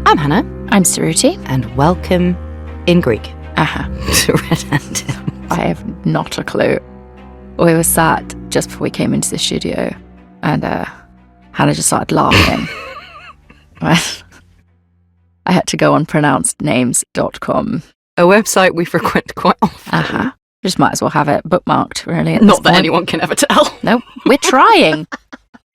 I'm Hannah. I'm Suruti. And welcome in Greek to Red Hand. I have not a clue. We were sat just before we came into the studio and Hannah just started laughing. I had to go on pronouncednames.com. A website we frequent quite often. Just might as well have it bookmarked, really. Not that anyone can ever tell. No, we're trying.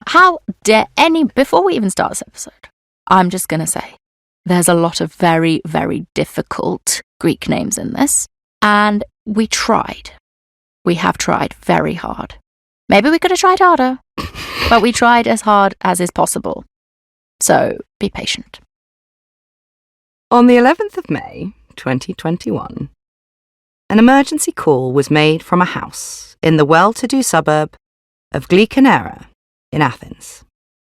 How dare before we even start this episode, I'm just going to say there's a lot of very, very difficult Greek names in this. And we tried. We have tried very hard. Maybe we could have tried harder, but we tried as hard as is possible. So be patient. On the 11th of May, 2021, an emergency call was made from a house in the well-to-do suburb of Glikonera in Athens.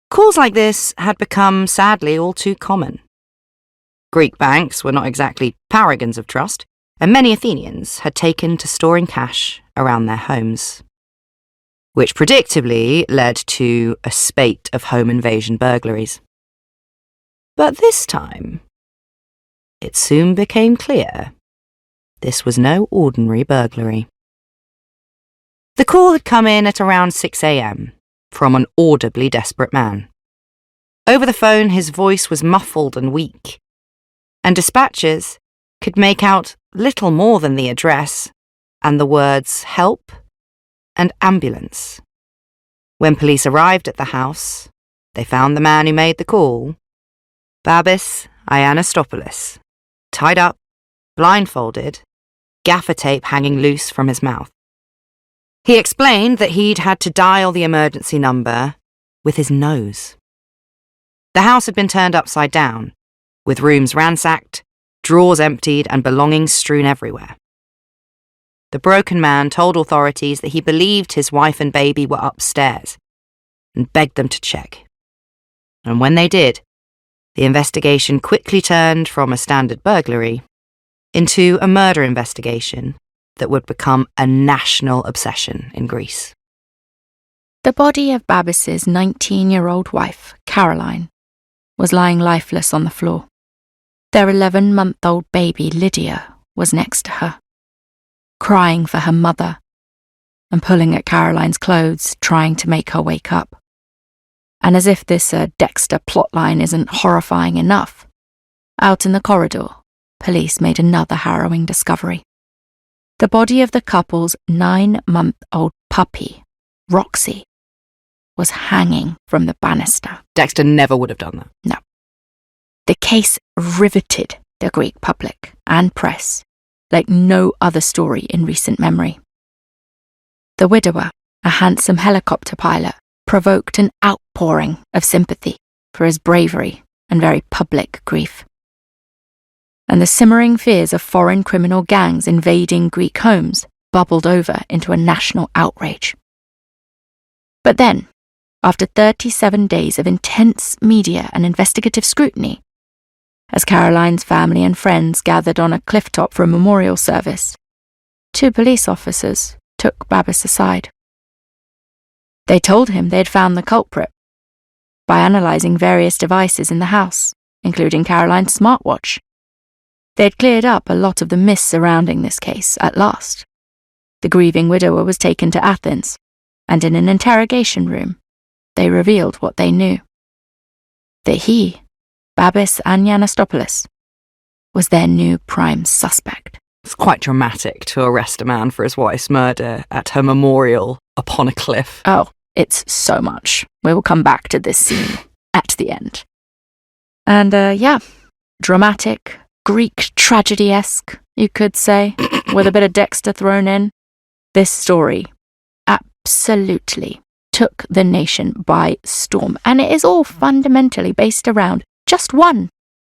Calls like this had become, sadly, all too common. Greek banks were not exactly paragons of trust, and many Athenians had taken to storing cash around their homes, which predictably led to a spate of home invasion burglaries. But this time, it soon became clear this was no ordinary burglary. The call had come in at around 6 a.m. from an audibly desperate man. Over the phone, his voice was muffled and weak, and dispatchers could make out little more than the address and the words help and ambulance. When police arrived at the house, they found the man who made the call, Babis Anagnostopoulos, tied up, blindfolded, gaffer tape hanging loose from his mouth. He explained that he'd had to dial the emergency number with his nose. The house had been turned upside down, with rooms ransacked, drawers emptied, and belongings strewn everywhere. The broken man told authorities that he believed his wife and baby were upstairs and begged them to check. And when they did, the investigation quickly turned from a standard burglary into a murder investigation that would become a national obsession in Greece. The body of Babis's 19-year-old wife, Caroline, was lying lifeless on the floor. Their 11-month-old baby, Lydia, was next to her, crying for her mother and pulling at Caroline's clothes, trying to make her wake up. And as if this Dexter plotline isn't horrifying enough, out in the corridor, police made another harrowing discovery. The body of the couple's 9-month-old puppy, Roxy, was hanging from the banister. Dexter never would have done that. No. The case riveted the Greek public and press like no other story in recent memory. The widower, a handsome helicopter pilot, provoked an outpouring of sympathy for his bravery and very public grief. And the simmering fears of foreign criminal gangs invading Greek homes bubbled over into a national outrage. But then, after 37 days of intense media and investigative scrutiny, as Caroline's family and friends gathered on a clifftop for a memorial service, 2 police officers took Babis aside. They told him they had found the culprit by analysing various devices in the house, including Caroline's smartwatch. They had cleared up a lot of the myths surrounding this case at last. The grieving widower was taken to Athens, and in an interrogation room, they revealed what they knew. That he, Babis Anagnostopoulos, was their new prime suspect. It's quite dramatic to arrest a man for his wife's murder at her memorial upon a cliff. Oh, it's so much. We will come back to this scene at the end. And dramatic, Greek tragedy-esque, you could say, with a bit of Dexter thrown in. This story absolutely took the nation by storm, and it is all fundamentally based around just one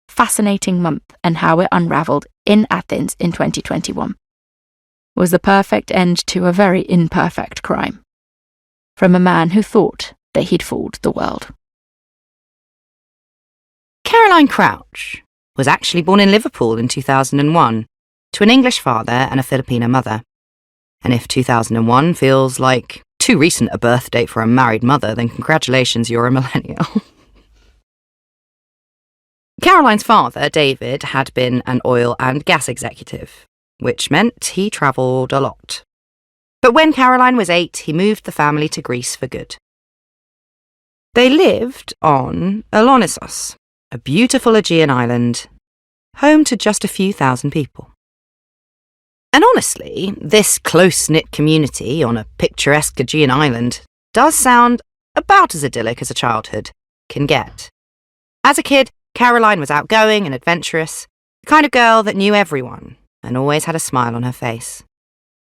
fascinating month and how it unravelled in Athens in 2021. Was the perfect end to a very imperfect crime from a man who thought that he'd fooled the world. Caroline Crouch was actually born in Liverpool in 2001 to an English father and a Filipino mother. And if 2001 feels like too recent a birth date for a married mother, then congratulations, you're a millennial. Caroline's father, David, had been an oil and gas executive, which meant he travelled a lot. But when Caroline was 8, he moved the family to Greece for good. They lived on Alonissos, a beautiful Aegean island, home to just a few thousand people. And honestly, this close-knit community on a picturesque Aegean island does sound about as idyllic as a childhood can get. As a kid, Caroline was outgoing and adventurous, the kind of girl that knew everyone and always had a smile on her face.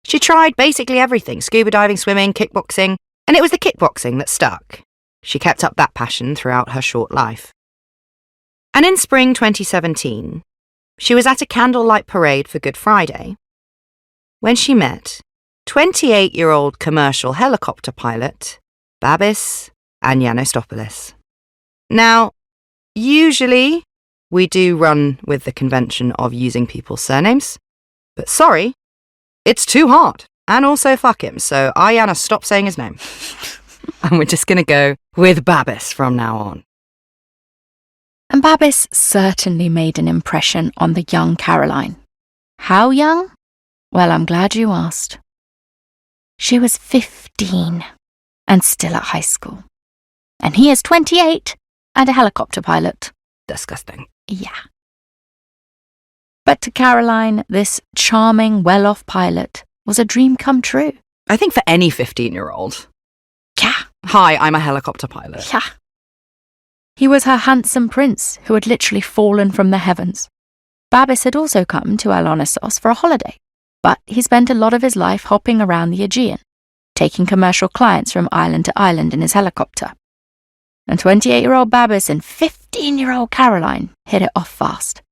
She tried basically everything, scuba diving, swimming, kickboxing, and it was the kickboxing that stuck. She kept up that passion throughout her short life. And in spring 2017, she was at a candlelight parade for Good Friday when she met 28-year-old commercial helicopter pilot Babis Anagnostopoulos. Now, usually we do run with the convention of using people's surnames, but sorry, it's too hard. And also fuck him, so Ayana, stop saying his name. And we're just going to go with Babis from now on. And Babis certainly made an impression on the young Caroline. How young? Well, I'm glad you asked. She was 15 and still at high school. And he is 28 and a helicopter pilot. Disgusting. Yeah. But to Caroline, this charming, well-off pilot was a dream come true. I think for any 15-year-old. Yeah. Hi, I'm a helicopter pilot. Yeah. He was her handsome prince who had literally fallen from the heavens. Babis had also come to Alonissos for a holiday, but he spent a lot of his life hopping around the Aegean, taking commercial clients from island to island in his helicopter. And 28-year-old Babis and 15-year-old Caroline hit it off fast.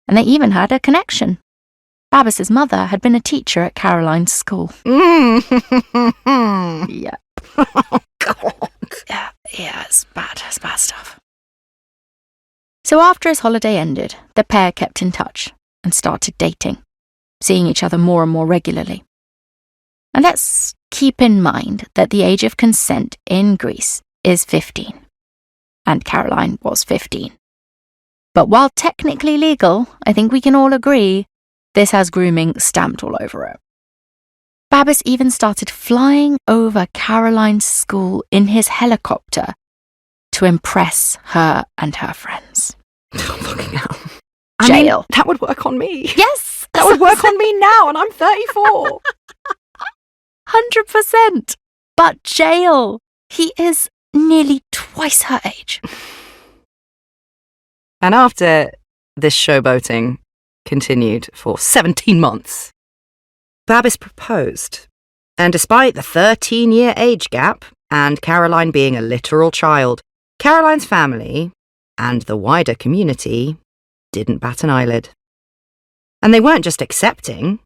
And they even had a connection. Babis's mother had been a teacher at Caroline's school. Yeah. Oh, God. Yeah, it's bad stuff. So after his holiday ended, the pair kept in touch and started dating, seeing each other more and more regularly. And let's keep in mind that the age of consent in Greece is 15, and Caroline was 15. But while technically legal, I think we can all agree this has grooming stamped all over it. Babis even started flying over Caroline's school in his helicopter to impress her and her friends. Oh, fucking hell. Jail. I mean, that would work on me. Yes! That would work on me now, and I'm 34. 100%. But jail. He is nearly twice her age. And after this showboating continued for 17 months, Babis proposed. And despite the 13-year age gap and Caroline being a literal child, Caroline's family and the wider community didn't bat an eyelid. And they weren't just accepting,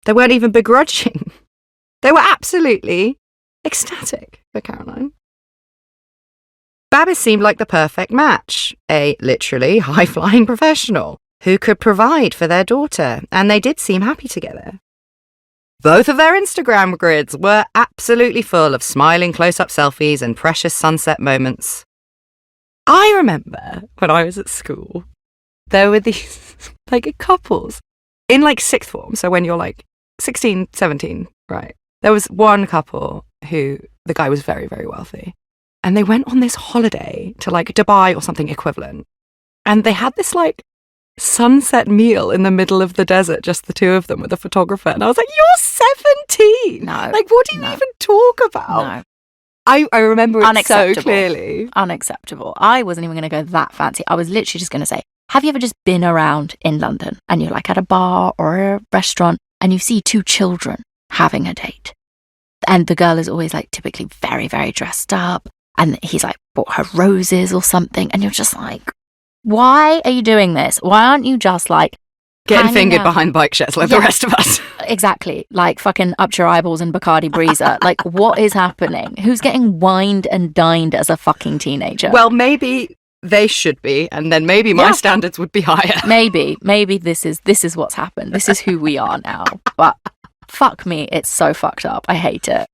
they weren't even begrudging. They were absolutely ecstatic for Caroline. Babis seemed like the perfect match, a literally high-flying professional who could provide for their daughter, and they did seem happy together. Both of their Instagram grids were absolutely full of smiling close-up selfies and precious sunset moments. I remember when I was at school, there were these couples in sixth form, so when you're 16, 17, right? There was one couple who, the guy was very, very wealthy, and they went on this holiday to Dubai or something equivalent, and they had this sunset meal in the middle of the desert, just the two of them with a photographer, and I was like, you're 17! No. What do you even talk about? No. I remember it so clearly. Unacceptable. I wasn't even going to go that fancy. I was literally just going to say, have you ever just been around in London and you're at a bar or a restaurant and you see two children having a date? And the girl is always typically very, very dressed up, and he's bought her roses or something, and you're just why are you doing this? Why aren't you just getting fingered behind bike sheds the rest of us? Exactly. Fucking up to your eyeballs in Bacardi Breezer. What is happening? Who's getting wined and dined as a fucking teenager? Well, maybe they should be, and then maybe my standards would be higher. Maybe this is what's happened. This is who we are now. But fuck me, it's so fucked up. I hate it.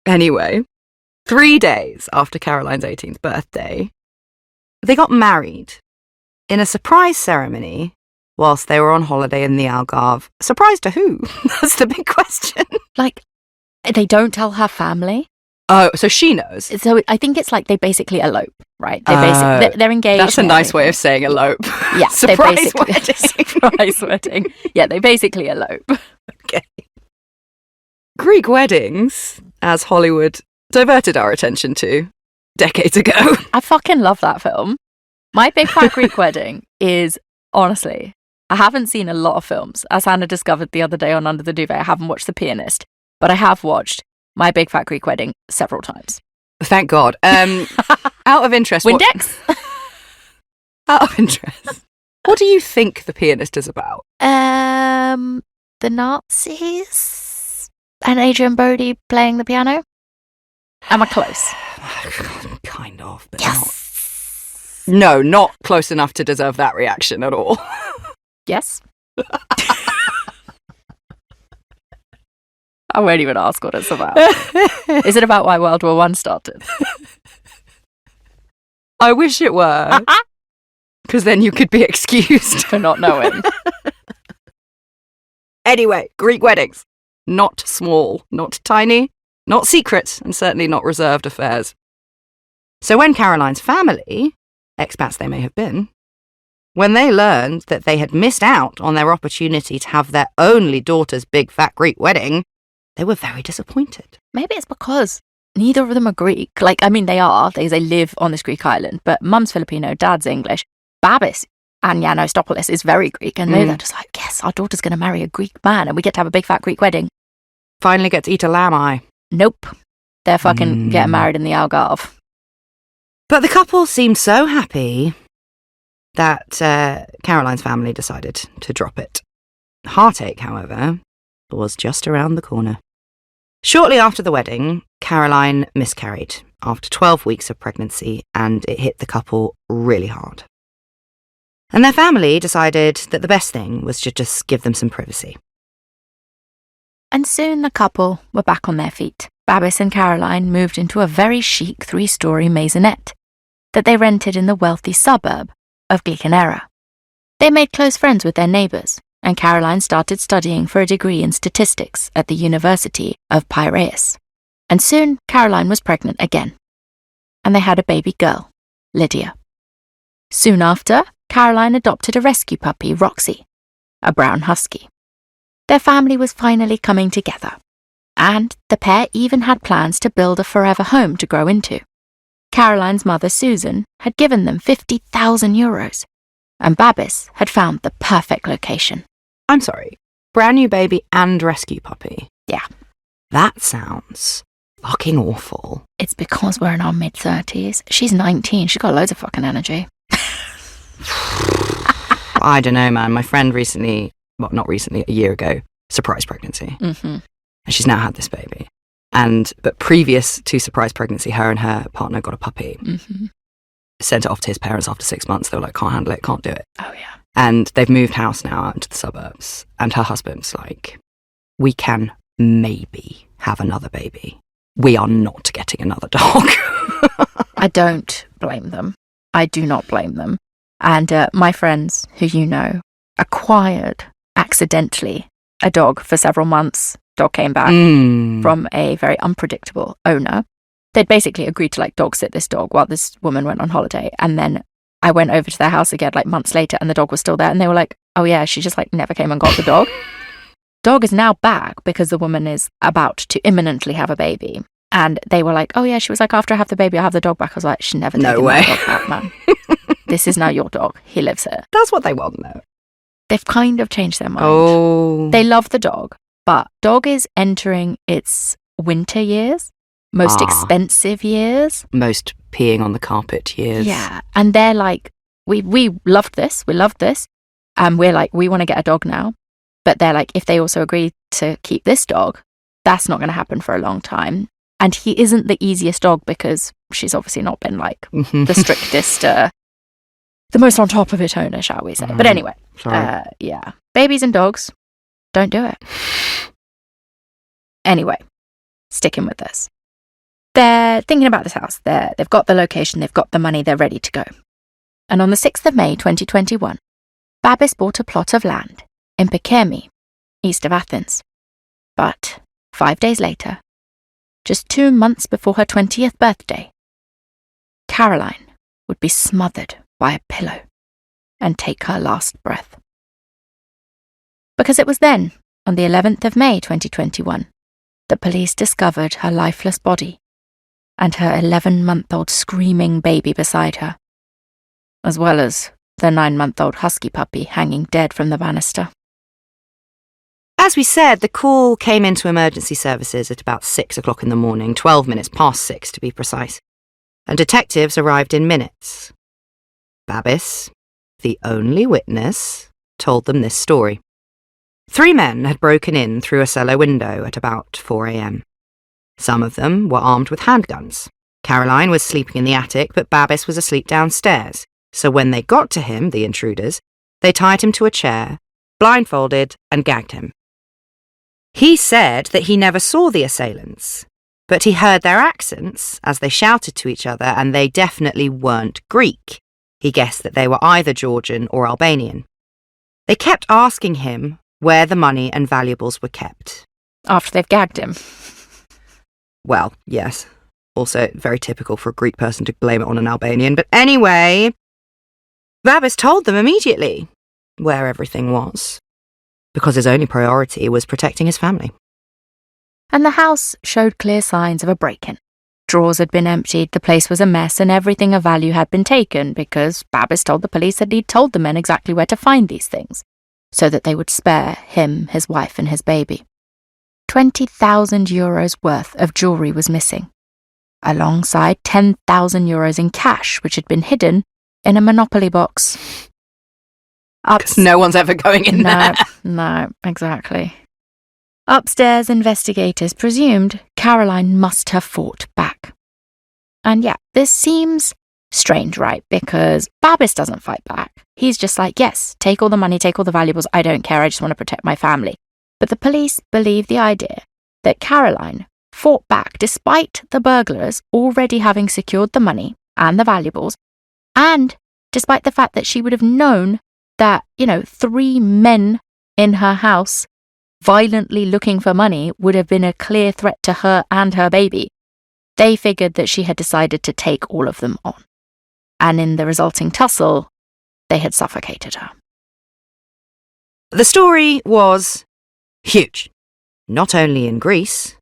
Anyway, 3 days after Caroline's 18th birthday, they got married. in a surprise ceremony whilst they were on holiday in the Algarve. Surprise to who? That's the big question. Like, they don't tell her family. Oh, so she knows. So I think it's like they basically elope, right? They're engaged. That's a nice way of saying elope. Yeah, surprise wedding. Surprise wedding. Yeah, they basically elope. Okay. Greek weddings, as Hollywood diverted our attention to decades ago. I fucking love that film. My Big Fat Greek Wedding is, honestly, I haven't seen a lot of films. As Hannah discovered the other day on Under the Duvet, I haven't watched The Pianist, but I have watched My Big Fat Greek Wedding several times. Thank God. Out of interest... Windex? Out of interest. What do you think The Pianist is about? The Nazis and Adrian Brody playing the piano. Am I close? Kind of, but Yes. not. No, not close enough to deserve that reaction at all. Yes. I won't even ask what it's about. Is it about why World War I started? I wish it were. Because then you could be excused for not knowing. Anyway, Greek weddings. Not small, not tiny, not secret, and certainly not reserved affairs. So when Caroline's family, expats they may have been, when they learned that they had missed out on their opportunity to have their only daughter's big fat Greek wedding, they were very disappointed. Maybe it's because neither of them are Greek. Like, I mean, they are. They live on this Greek island, but mum's Filipino, dad's English. Babis Anagnostopoulos is very Greek, and they're just like, yes, our daughter's going to marry a Greek man, and we get to have a big fat Greek wedding. Finally get to eat a lamb eye. Nope. They're fucking getting married in the Algarve. But the couple seemed so happy that Caroline's family decided to drop it. Heartache, however, was just around the corner. Shortly after the wedding, Caroline miscarried after 12 weeks of pregnancy, and it hit the couple really hard. And their family decided that the best thing was to just give them some privacy. And soon the couple were back on their feet. Babis and Caroline moved into a very chic 3-story maisonette that they rented in the wealthy suburb of Glicanera. They made close friends with their neighbours, and Caroline started studying for a degree in statistics at the University of Piraeus. And soon Caroline was pregnant again, and they had a baby girl, Lydia. Soon after, Caroline adopted a rescue puppy, Roxy, a brown husky. Their family was finally coming together, and the pair even had plans to build a forever home to grow into. Caroline's mother, Susan, had given them 50,000 euros, and Babis had found the perfect location. I'm sorry, brand new baby and rescue puppy? Yeah. That sounds fucking awful. It's because we're in our mid-30s. She's 19, she's got loads of fucking energy. I don't know, man. My friend recently, well, not recently, a year ago, surprise pregnancy. Mm-hmm. And she's now had this baby. But previous to surprise pregnancy, her and her partner got a puppy. Mm-hmm. Sent it off to his parents after 6 months. They were like, can't handle it, can't do it. Oh, yeah. And they've moved house now out into the suburbs. And her husband's like, we can maybe have another baby. We are not getting another dog. I don't blame them. I do not blame them. And my friends, who you know, acquired accidentally a dog for several months. Dog came back from a very unpredictable owner. They'd basically agreed to like dog sit this dog while this woman went on holiday. And then I went over to their house again like months later, and the dog was still there. And they were like, oh yeah, she just like never came and got the dog. Dog is now back because the woman is about to imminently have a baby. And they were like, oh yeah, she was like, after I have the baby, I'll have the dog back. I was like, she's never taken that dog back, man. This is now your dog. He lives here. That's what they want, though. They've kind of changed their mind. Oh. They love the dog, but dog is entering its winter years, most expensive years. Most peeing on the carpet years. Yeah. And they're like, we loved this. We loved this. And we're like, we want to get a dog now. But they're like, if they also agree to keep this dog, that's not going to happen for a long time. And he isn't the easiest dog because she's obviously not been like the strictest, the most on top of it owner, shall we say. But anyway, yeah. Babies and dogs, don't do it. Anyway, sticking with this. They're thinking about this house. They've got the location, they've got the money, they're ready to go. and on the 6th of May 2021, Babis bought a plot of land in Pekemi, east of Athens. But 5 days later, just 2 months before her 20th birthday, Caroline would be smothered by a pillow and take her last breath. Because it was then, on the 11th of May 2021, that police discovered her lifeless body and her 11-month-old screaming baby beside her, as well as the 9-month-old husky puppy hanging dead from the banister. As we said, the call came into emergency services at about 6 o'clock in the morning, 12 minutes past 6 to be precise, and detectives arrived in minutes. Babis, the only witness, told them this story. 3 men had broken in through a cellar window at about 4 a.m. Some of them were armed with handguns. Caroline was sleeping in the attic, but Babis was asleep downstairs, so when they got to him, the intruders, they tied him to a chair, blindfolded, and gagged him. He said that he never saw the assailants, but he heard their accents as they shouted to each other, and they definitely weren't Greek. He guessed that they were either Georgian or Albanian. They kept asking him where the money and valuables were kept. After they've gagged him. Well, yes. Also, very typical for a Greek person to blame it on an Albanian. But anyway, Babis told them immediately where everything was, because his only priority was protecting his family. And the house showed clear signs of a break-in. Drawers had been emptied, the place was a mess, and everything of value had been taken because Babis told the police that he'd told the men exactly where to find these things, so that they would spare him, his wife, and his baby. 20,000 euros worth of jewellery was missing, alongside 10,000 euros in cash, which had been hidden in a Monopoly box. Because no one's ever going in there. No, exactly. Upstairs, investigators presumed Caroline must have fought back. And yeah, this seems strange, right? Because Babis doesn't fight back. He's just like, yes, take all the money, take all the valuables, I don't care, I just want to protect my family. But the police believe the idea that Caroline fought back despite the burglars already having secured the money and the valuables, and despite the fact that she would have known that, 3 men in her house violently looking for money would have been a clear threat to her and her baby. They figured that she had decided to take all of them on. And in the resulting tussle, they had suffocated her. The story was huge, not only in Greece,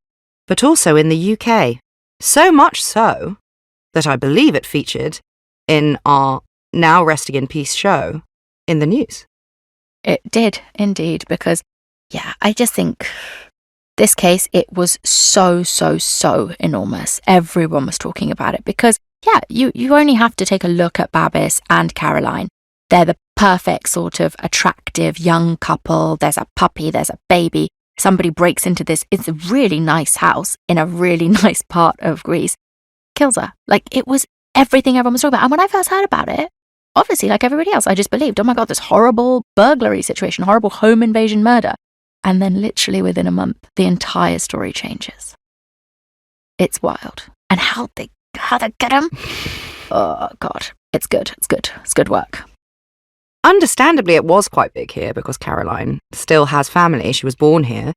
but also in the UK. So much so that I believe it featured in our Now Resting in Peace show in the news. It did, indeed, because, I just think this case, it was so enormous. Everyone was talking about it because, you only have to take a look at Babis and Caroline. They're the perfect sort of attractive young couple. There's a puppy, there's a baby. Somebody breaks into this. It's a really nice house in a really nice part of Greece. Kills her. It was everything everyone was talking about. And when I first heard about it, obviously, like everybody else, I just believed, oh my God, this horrible burglary situation, horrible home invasion murder. And then literally within a month, the entire story changes. It's wild. And how they get him? Oh God, it's good. It's good work. Understandably, it was quite big here because Caroline still has family. She was born here.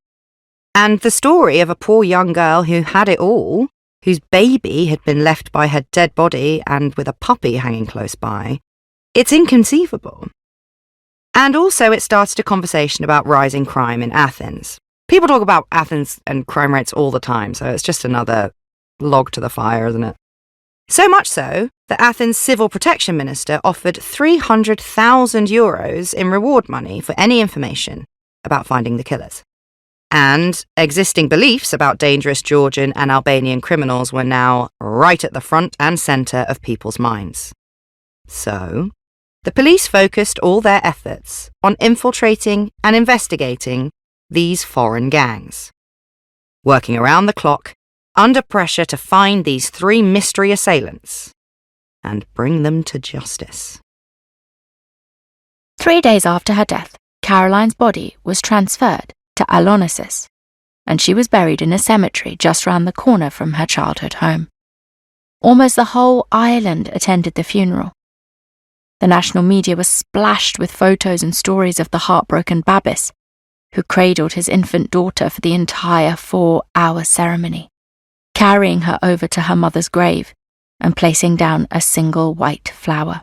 And the story of a poor young girl who had it all, whose baby had been left by her dead body and with a puppy hanging close by, it's inconceivable. And also it started a conversation about rising crime in Athens. People talk about Athens and crime rates all the time, so it's just another log to the fire, isn't it? So much so that Athens' civil protection minister offered 300,000 euros in reward money for any information about finding the killers. And existing beliefs about dangerous Georgian and Albanian criminals were now right at the front and centre of people's minds. So, the police focused all their efforts on infiltrating and investigating these foreign gangs, working around the clock, under pressure to find these 3 mystery assailants and bring them to justice. 3 days after her death, Caroline's body was transferred to Alonissus, and she was buried in a cemetery just round the corner from her childhood home. Almost the whole island attended the funeral. The national media was splashed with photos and stories of the heartbroken Babis, who cradled his infant daughter for the entire 4-hour ceremony, carrying her over to her mother's grave and placing down a single white flower.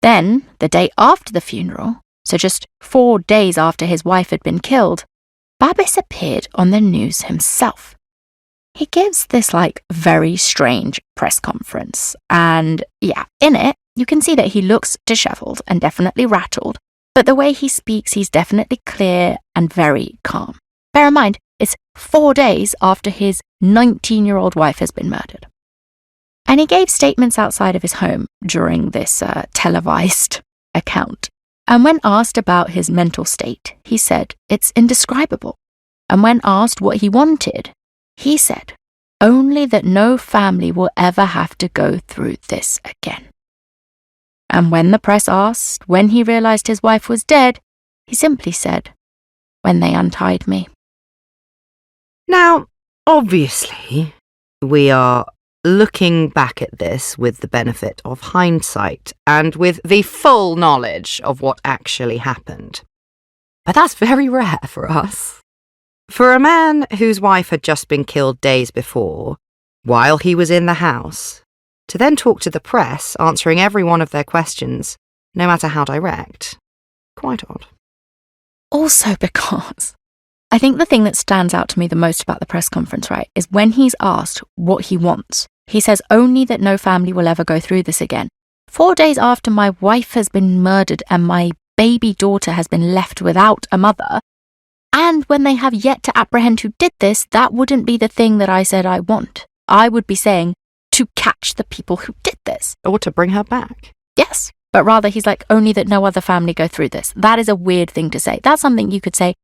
Then, the day after the funeral, so just 4 days after his wife had been killed, Babis appeared on the news himself. He gives this, very strange press conference, and in it, you can see that he looks dishevelled and definitely rattled, but the way he speaks, he's definitely clear and very calm. Bear in mind, it's 4 days after his 19-year-old wife has been murdered. And he gave statements outside of his home during this televised account. And when asked about his mental state, he said it's indescribable. And when asked what he wanted, he said only that no family will ever have to go through this again. And when the press asked when he realised his wife was dead, he simply said, "When they untied me." Now, obviously, we are looking back at this with the benefit of hindsight and with the full knowledge of what actually happened. But that's very rare for us. For a man whose wife had just been killed days before, while he was in the house, to then talk to the press, answering every one of their questions, no matter how direct, quite odd. Also because I think the thing that stands out to me the most about the press conference, right, is when he's asked what he wants, he says only that no family will ever go through this again. 4 days after my wife has been murdered and my baby daughter has been left without a mother, and when they have yet to apprehend who did this, that wouldn't be the thing that I said I want. I would be saying to catch the people who did this. Or to bring her back. Yes, but rather he's like, only that no other family go through this. That is a weird thing to say. That's something you could say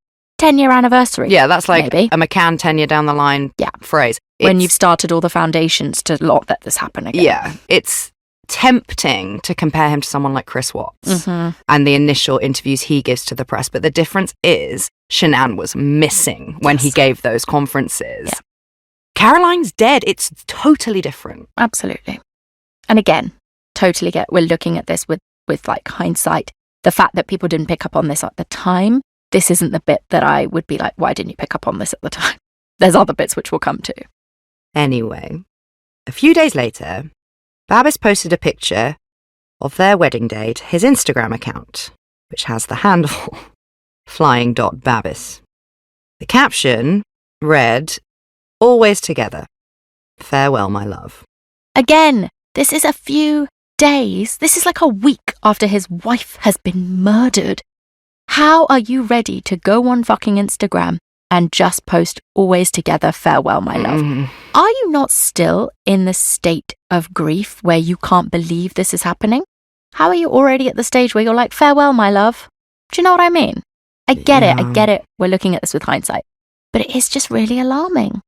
10-year anniversary. Yeah, that's like maybe a McCann 10-year down the line phrase. When you've started all the foundations to not let this happen again. Yeah, it's tempting to compare him to someone like Chris Watts and the initial interviews he gives to the press. But the difference is Shanann was missing when he gave those conferences. Yeah. Caroline's dead. It's totally different. Absolutely. And again, totally get, we're looking at this with hindsight. The fact that people didn't pick up on this at the time, this isn't the bit that I would be like, why didn't you pick up on this at the time? There's other bits which we'll come to. Anyway, a few days later, Babis posted a picture of their wedding day to his Instagram account, which has the handle flying.babis. The caption read, "Always together. Farewell, my love." Again, this is a few days. This is like a week after his wife has been murdered. How are you ready to go on fucking Instagram and just post "always together, farewell, my love"? Are you not still in the state of grief where you can't believe this is happening? How are you already at the stage where you're like, "Farewell, my love"? Do you know what I mean? I get it. We're looking at this with hindsight. But it is just really alarming.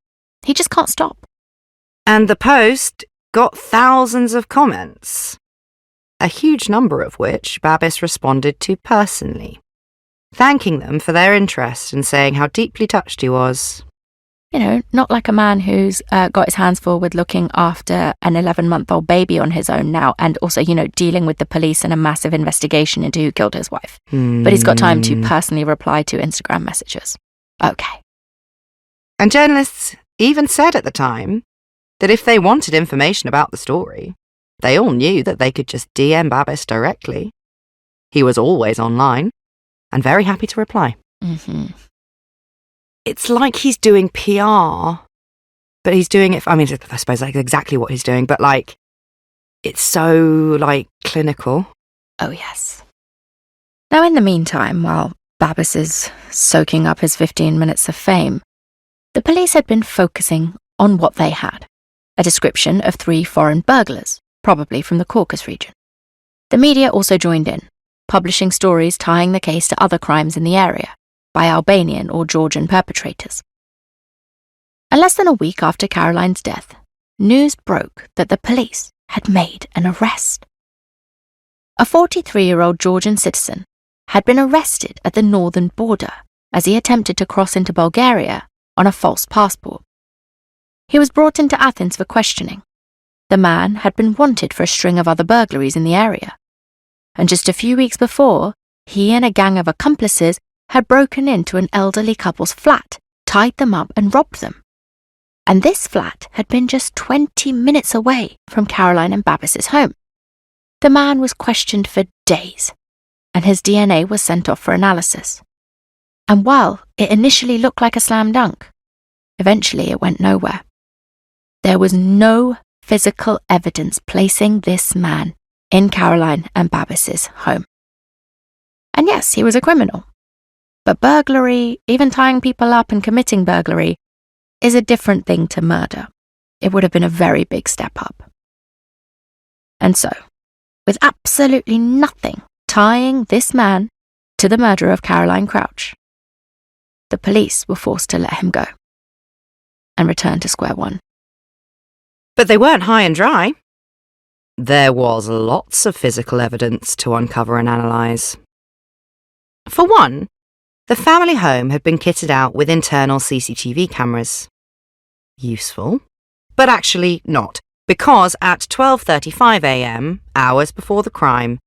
He just can't stop. And the post got thousands of comments, a huge number of which Babis responded to personally, thanking them for their interest and saying how deeply touched he was. You know, not like a man who's got his hands full with looking after an 11-month-old baby on his own now and also, dealing with the police and a massive investigation into who killed his wife. But he's got time to personally reply to Instagram messages. Okay. And journalists even said at the time that if they wanted information about the story, they all knew that they could just DM Babis directly. He was always online and very happy to reply. It's like he's doing PR, but he's doing it, I suppose exactly what he's doing, but it's so clinical. Oh, yes. Now, in the meantime, while Babis is soaking up his 15 minutes of fame, the police had been focusing on what they had, a description of 3 foreign burglars, probably from the Caucasus region. The media also joined in, publishing stories tying the case to other crimes in the area by Albanian or Georgian perpetrators. And less than a week after Caroline's death, news broke that the police had made an arrest. A 43-year-old Georgian citizen had been arrested at the northern border as he attempted to cross into Bulgaria on a false passport. He was brought into Athens for questioning. The man had been wanted for a string of other burglaries in the area. and just a few weeks before, he and a gang of accomplices had broken into an elderly couple's flat, tied them up and robbed them. And this flat had been just 20 minutes away from Caroline and Babis's home. The man was questioned for days, and his DNA was sent off for analysis. And while it initially looked like a slam dunk, eventually it went nowhere. There was no physical evidence placing this man in Caroline and Babis's home. And yes, he was a criminal. But burglary, even tying people up and committing burglary, is a different thing to murder. It would have been a very big step up. And so, with absolutely nothing tying this man to the murder of Caroline Crouch, the police were forced to let him go and return to square one. But they weren't high and dry. There was lots of physical evidence to uncover and analyse. For one, the family home had been kitted out with internal CCTV cameras. Useful, but actually not, because at 12:35 a.m., hours before the crime,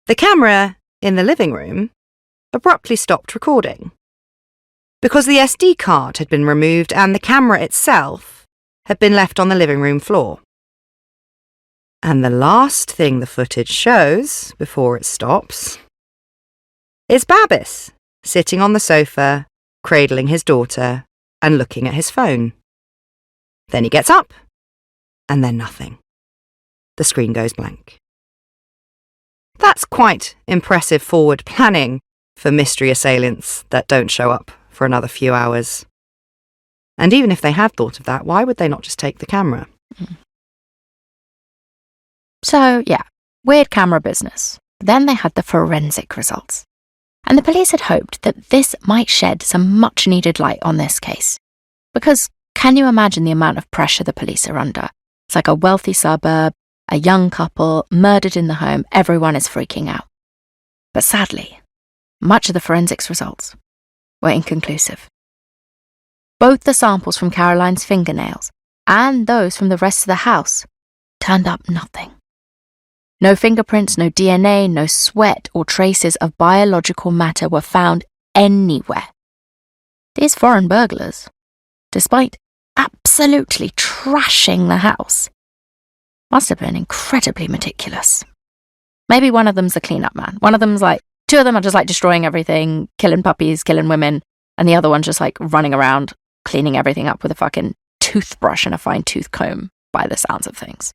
the camera in the living room abruptly stopped recording. Because the SD card had been removed and the camera itself had been left on the living room floor. And the last thing the footage shows, before it stops, is Babis sitting on the sofa, cradling his daughter and looking at his phone. Then he gets up, and then nothing. The screen goes blank. That's quite impressive forward planning for mystery assailants that don't show up for another few hours. And even if they had thought of that, why would they not just take the camera? So, yeah, weird camera business. Then they had the forensic results. And the police had hoped that this might shed some much-needed light on this case. Because can you imagine the amount of pressure the police are under? It's like a wealthy suburb, a young couple, murdered in the home, everyone is freaking out. But sadly, much of the forensics results were inconclusive. Both the samples from Caroline's fingernails and those from the rest of the house turned up nothing. No fingerprints, no DNA, no sweat or traces of biological matter were found anywhere. These foreign burglars, despite absolutely trashing the house, must have been incredibly meticulous. Maybe one of them's the cleanup man. One of them's like, two of them are just like destroying everything, killing puppies, killing women, and the other one's just like running around, cleaning everything up with a fucking toothbrush and a fine tooth comb, by the sounds of things.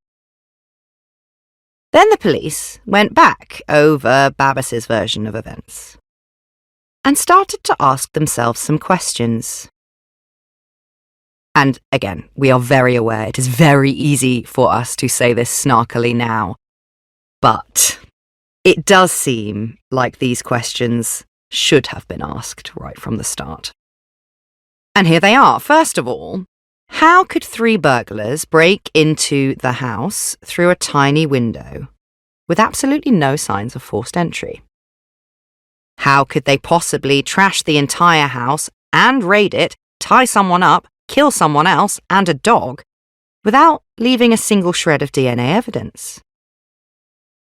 Then the police went back over Babis's version of events and started to ask themselves some questions. And again, we are very aware it is very easy for us to say this snarkily now, but it does seem like these questions should have been asked right from the start. And here they are. First of all, how could 3 burglars break into the house through a tiny window with absolutely no signs of forced entry? How could they possibly trash the entire house and raid it, tie someone up, kill someone else and a dog without leaving a single shred of DNA evidence?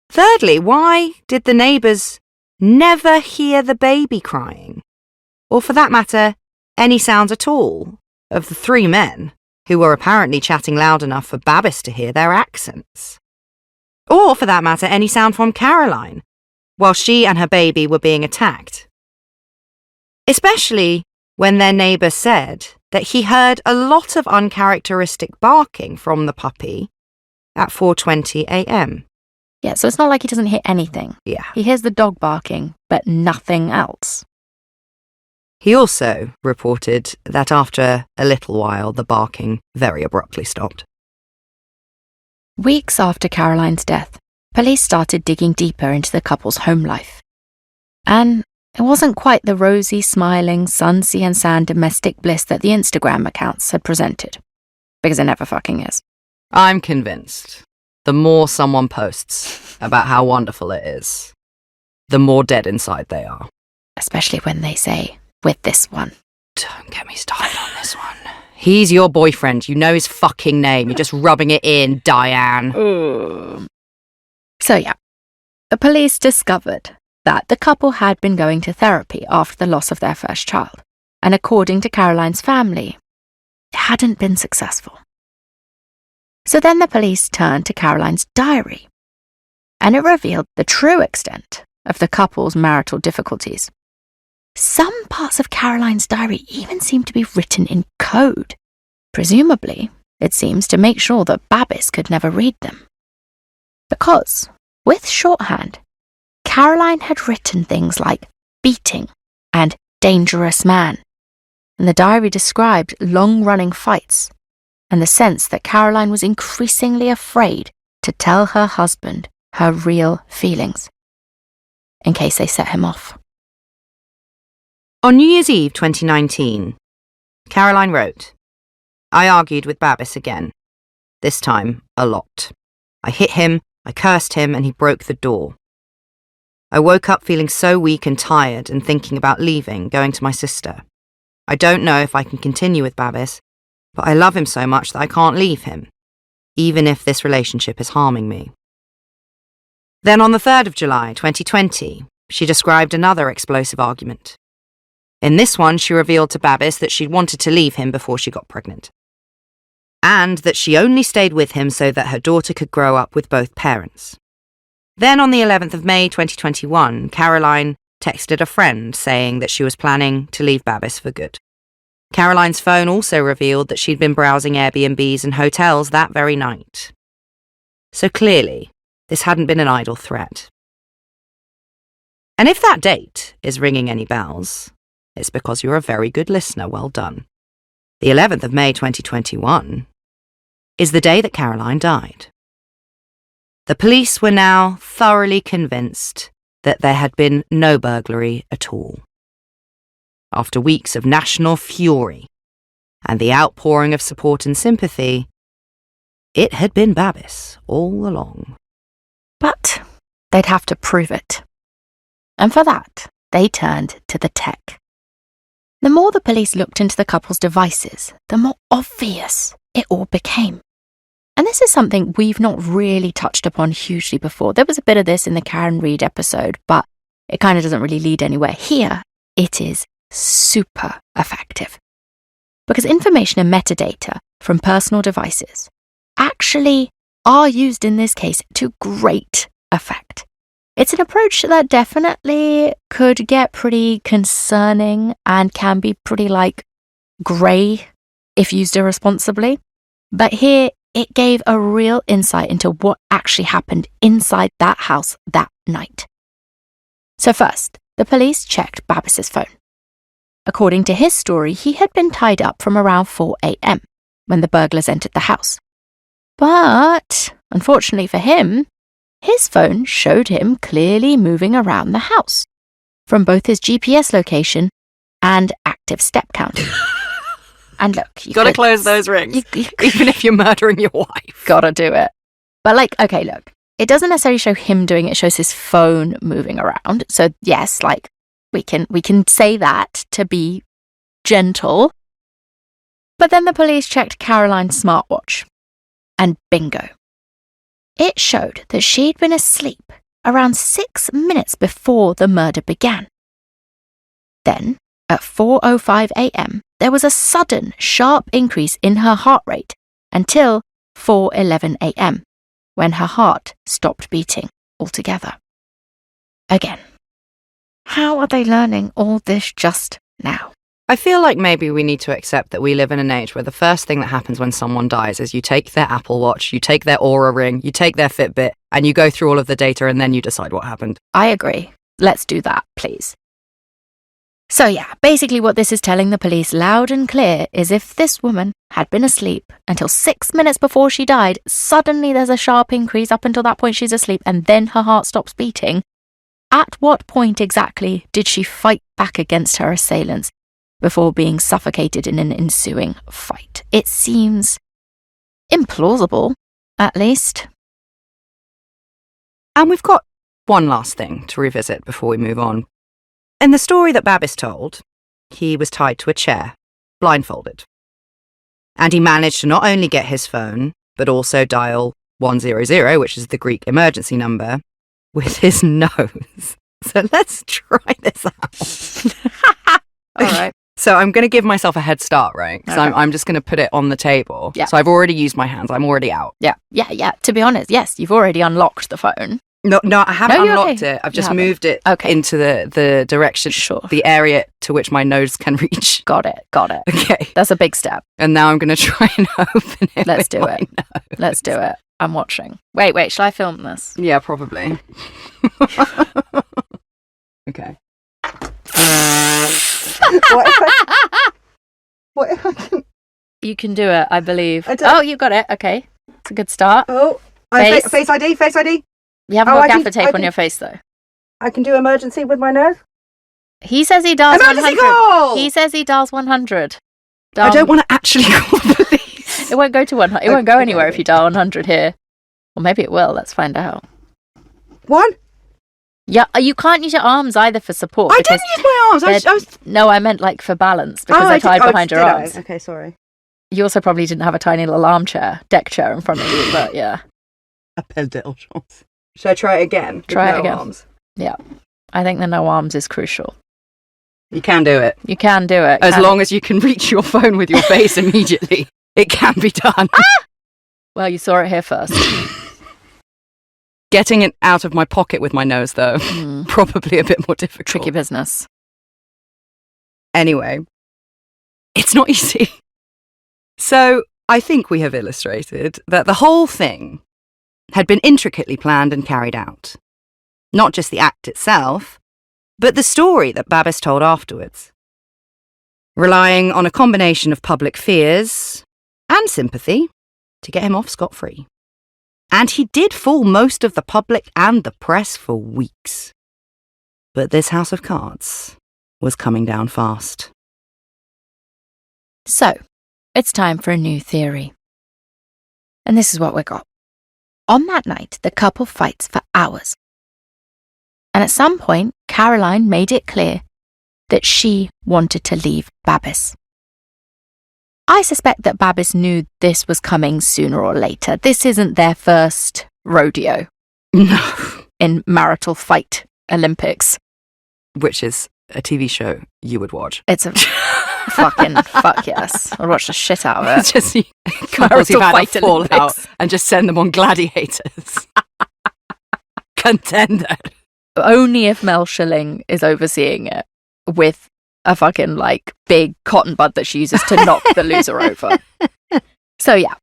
Thirdly, why did the neighbours never hear the baby crying? Or for that matter, any sounds at all of the 3 men who were apparently chatting loud enough for Babis to hear their accents? Or for that matter, any sound from Caroline while she and her baby were being attacked? Especially when their neighbour said that he heard a lot of uncharacteristic barking from the puppy at 4:20 a.m. Yeah, so it's not like he doesn't hear anything. Yeah. He hears the dog barking, but nothing else. He also reported that after a little while, the barking very abruptly stopped. Weeks after Caroline's death, police started digging deeper into the couple's home life. And it wasn't quite the rosy, smiling, sun, sea and sand domestic bliss that the Instagram accounts had presented. Because it never fucking is. I'm convinced the more someone posts about how wonderful it is, the more dead inside they are. Especially when they say, with this one. Don't get me started on this one. He's your boyfriend. You know his fucking name. You're just rubbing it in, Diane. So yeah, The police discovered that the couple had been going to therapy after the loss of their first child, and according to Caroline's family, it hadn't been successful. So then the police turned to Caroline's diary, and it revealed the true extent of the couple's marital difficulties. Some parts of Caroline's diary even seemed to be written in code. Presumably, it seems to make sure that Babis could never read them. Because, with shorthand, Caroline had written things like beating and dangerous man, and the diary described long-running fights and the sense that Caroline was increasingly afraid to tell her husband her real feelings, in case they set him off. On New Year's Eve 2019, Caroline wrote, "I argued with Babis again. This time, a lot. I hit him, I cursed him, and he broke the door. I woke up feeling so weak and tired and thinking about leaving, going to my sister. I don't know if I can continue with Babis, but I love him so much that I can't leave him, even if this relationship is harming me." Then on the 3rd of July 2020, she described another explosive argument. In this one, she revealed to Babis that she'd wanted to leave him before she got pregnant, and that she only stayed with him so that her daughter could grow up with both parents. Then on the 11th of May 2021, Caroline texted a friend saying that she was planning to leave Babis for good. Caroline's phone also revealed that she'd been browsing Airbnbs and hotels that very night. So clearly, this hadn't been an idle threat. And if that date is ringing any bells, it's because you're a very good listener. Well done. The 11th of May 2021 is the day that Caroline died. The police were now thoroughly convinced that there had been no burglary at all. After weeks of national fury and the outpouring of support and sympathy, it had been Babis all along. But they'd have to prove it. And for that, they turned to the tech. The more the police looked into the couple's devices, the more obvious it all became. And this is something we've not really touched upon hugely before. There was a bit of this in the Karen Reid episode, but it kind of doesn't really lead anywhere. Here, it is super effective. Because information and metadata from personal devices actually are used in this case to great effect. It's an approach that definitely could get pretty concerning and can be pretty, grey if used irresponsibly. But here, it gave a real insight into what actually happened inside that house that night. So first, the police checked Babis's phone. According to his story, he had been tied up from around 4 a.m. when the burglars entered the house. But, unfortunately for him, his phone showed him clearly moving around the house, from both his GPS location and active step counter. And look, you gotta close those rings, even if you're murdering your wife. Gotta do it. But okay, look, it doesn't necessarily show him doing it, it shows his phone moving around. So yes, we can say that to be gentle. But then the police checked Caroline's smartwatch, and bingo. It showed that she'd been asleep around 6 minutes before the murder began. Then, at 4:05 a.m., there was a sudden, sharp increase in her heart rate until 4:11 a.m., when her heart stopped beating altogether. Again, how are they learning all this just now? I feel like maybe we need to accept that we live in an age where the first thing that happens when someone dies is you take their Apple Watch, you take their Aura Ring, you take their Fitbit, and you go through all of the data and then you decide what happened. I agree. Let's do that, please. So yeah, basically what this is telling the police loud and clear is if this woman had been asleep until 6 minutes before she died, suddenly there's a sharp increase up until that point she's asleep and then her heart stops beating. At what point exactly did she fight back against her assailants before being suffocated in an ensuing fight? It seems implausible, at least. And we've got one last thing to revisit before we move on. In the story that Babis told, he was tied to a chair, blindfolded. And he managed to not only get his phone, but also dial 100, which is the Greek emergency number, with his nose. So let's try this out. All right. So I'm going to give myself a head start, right? Because Okay. I'm just going to put it on the table. Yeah. So I've already used my hands. I'm already out. Yeah. To be honest, yes, you've already unlocked the phone. No, I haven't you're unlocked okay. it. I've You just haven't. moved it Okay. into the direction, Sure. the area to which my nose can reach. Got it. Okay. That's a big step. And now I'm going to try and open it. Let's with do my it. nose. Let's do it. I'm watching. Wait, shall I film this? Yeah, probably. Okay. What if I can... You can do it, I believe. I don't- Oh, you got it. Okay. It's a good start. Oh, Face. face ID, face ID. You haven't Oh, got I can- gaffer tape I on can- your face, though. I can do emergency with my nose. He says he does Emergency 100. call! He says he does 100. I don't want to actually call the police. It won't go to 100. It won't go anywhere if you dial 100 here. Or maybe it will. Let's find out. One? Yeah, you can't use your arms either for support. I because didn't use my arms. I was... No, I meant like for balance because they're tied behind your arms. Okay, sorry. You also probably didn't have a tiny little armchair, deck chair in front of you, but yeah. Appel de urgence. Should I try it again? with Try it no again. Arms? I think the no arms is crucial. You can do it. You can do it. As long as you can reach your phone with your face immediately. It can be done. Well, you saw it here first. Getting it out of my pocket with my nose, though, probably a bit more difficult. Tricky business. Anyway, it's not easy. So I think we have illustrated that the whole thing had been intricately planned and carried out. Not just the act itself, but the story that Babis told afterwards. Relying on a combination of public fears and sympathy to get him off scot-free. And he did fool most of the public and the press for weeks. But this house of cards was coming down fast. So, it's time for a new theory. And this is what we got. On that night, the couple fights for hours. And at some point, Caroline made it clear that she wanted to leave Babis. I suspect that Babis knew this was coming sooner or later. This isn't their first rodeo No. in marital fight Olympics. Which is a TV show you would watch. It's a fucking fuck yes. I'd watch the shit out of It's it. just couples who've had a Fight fallout Olympics. and just send them on gladiators. Contender. Only if Mel Schilling is overseeing it with a fucking like big cotton bud that she uses to knock the loser over. So yeah,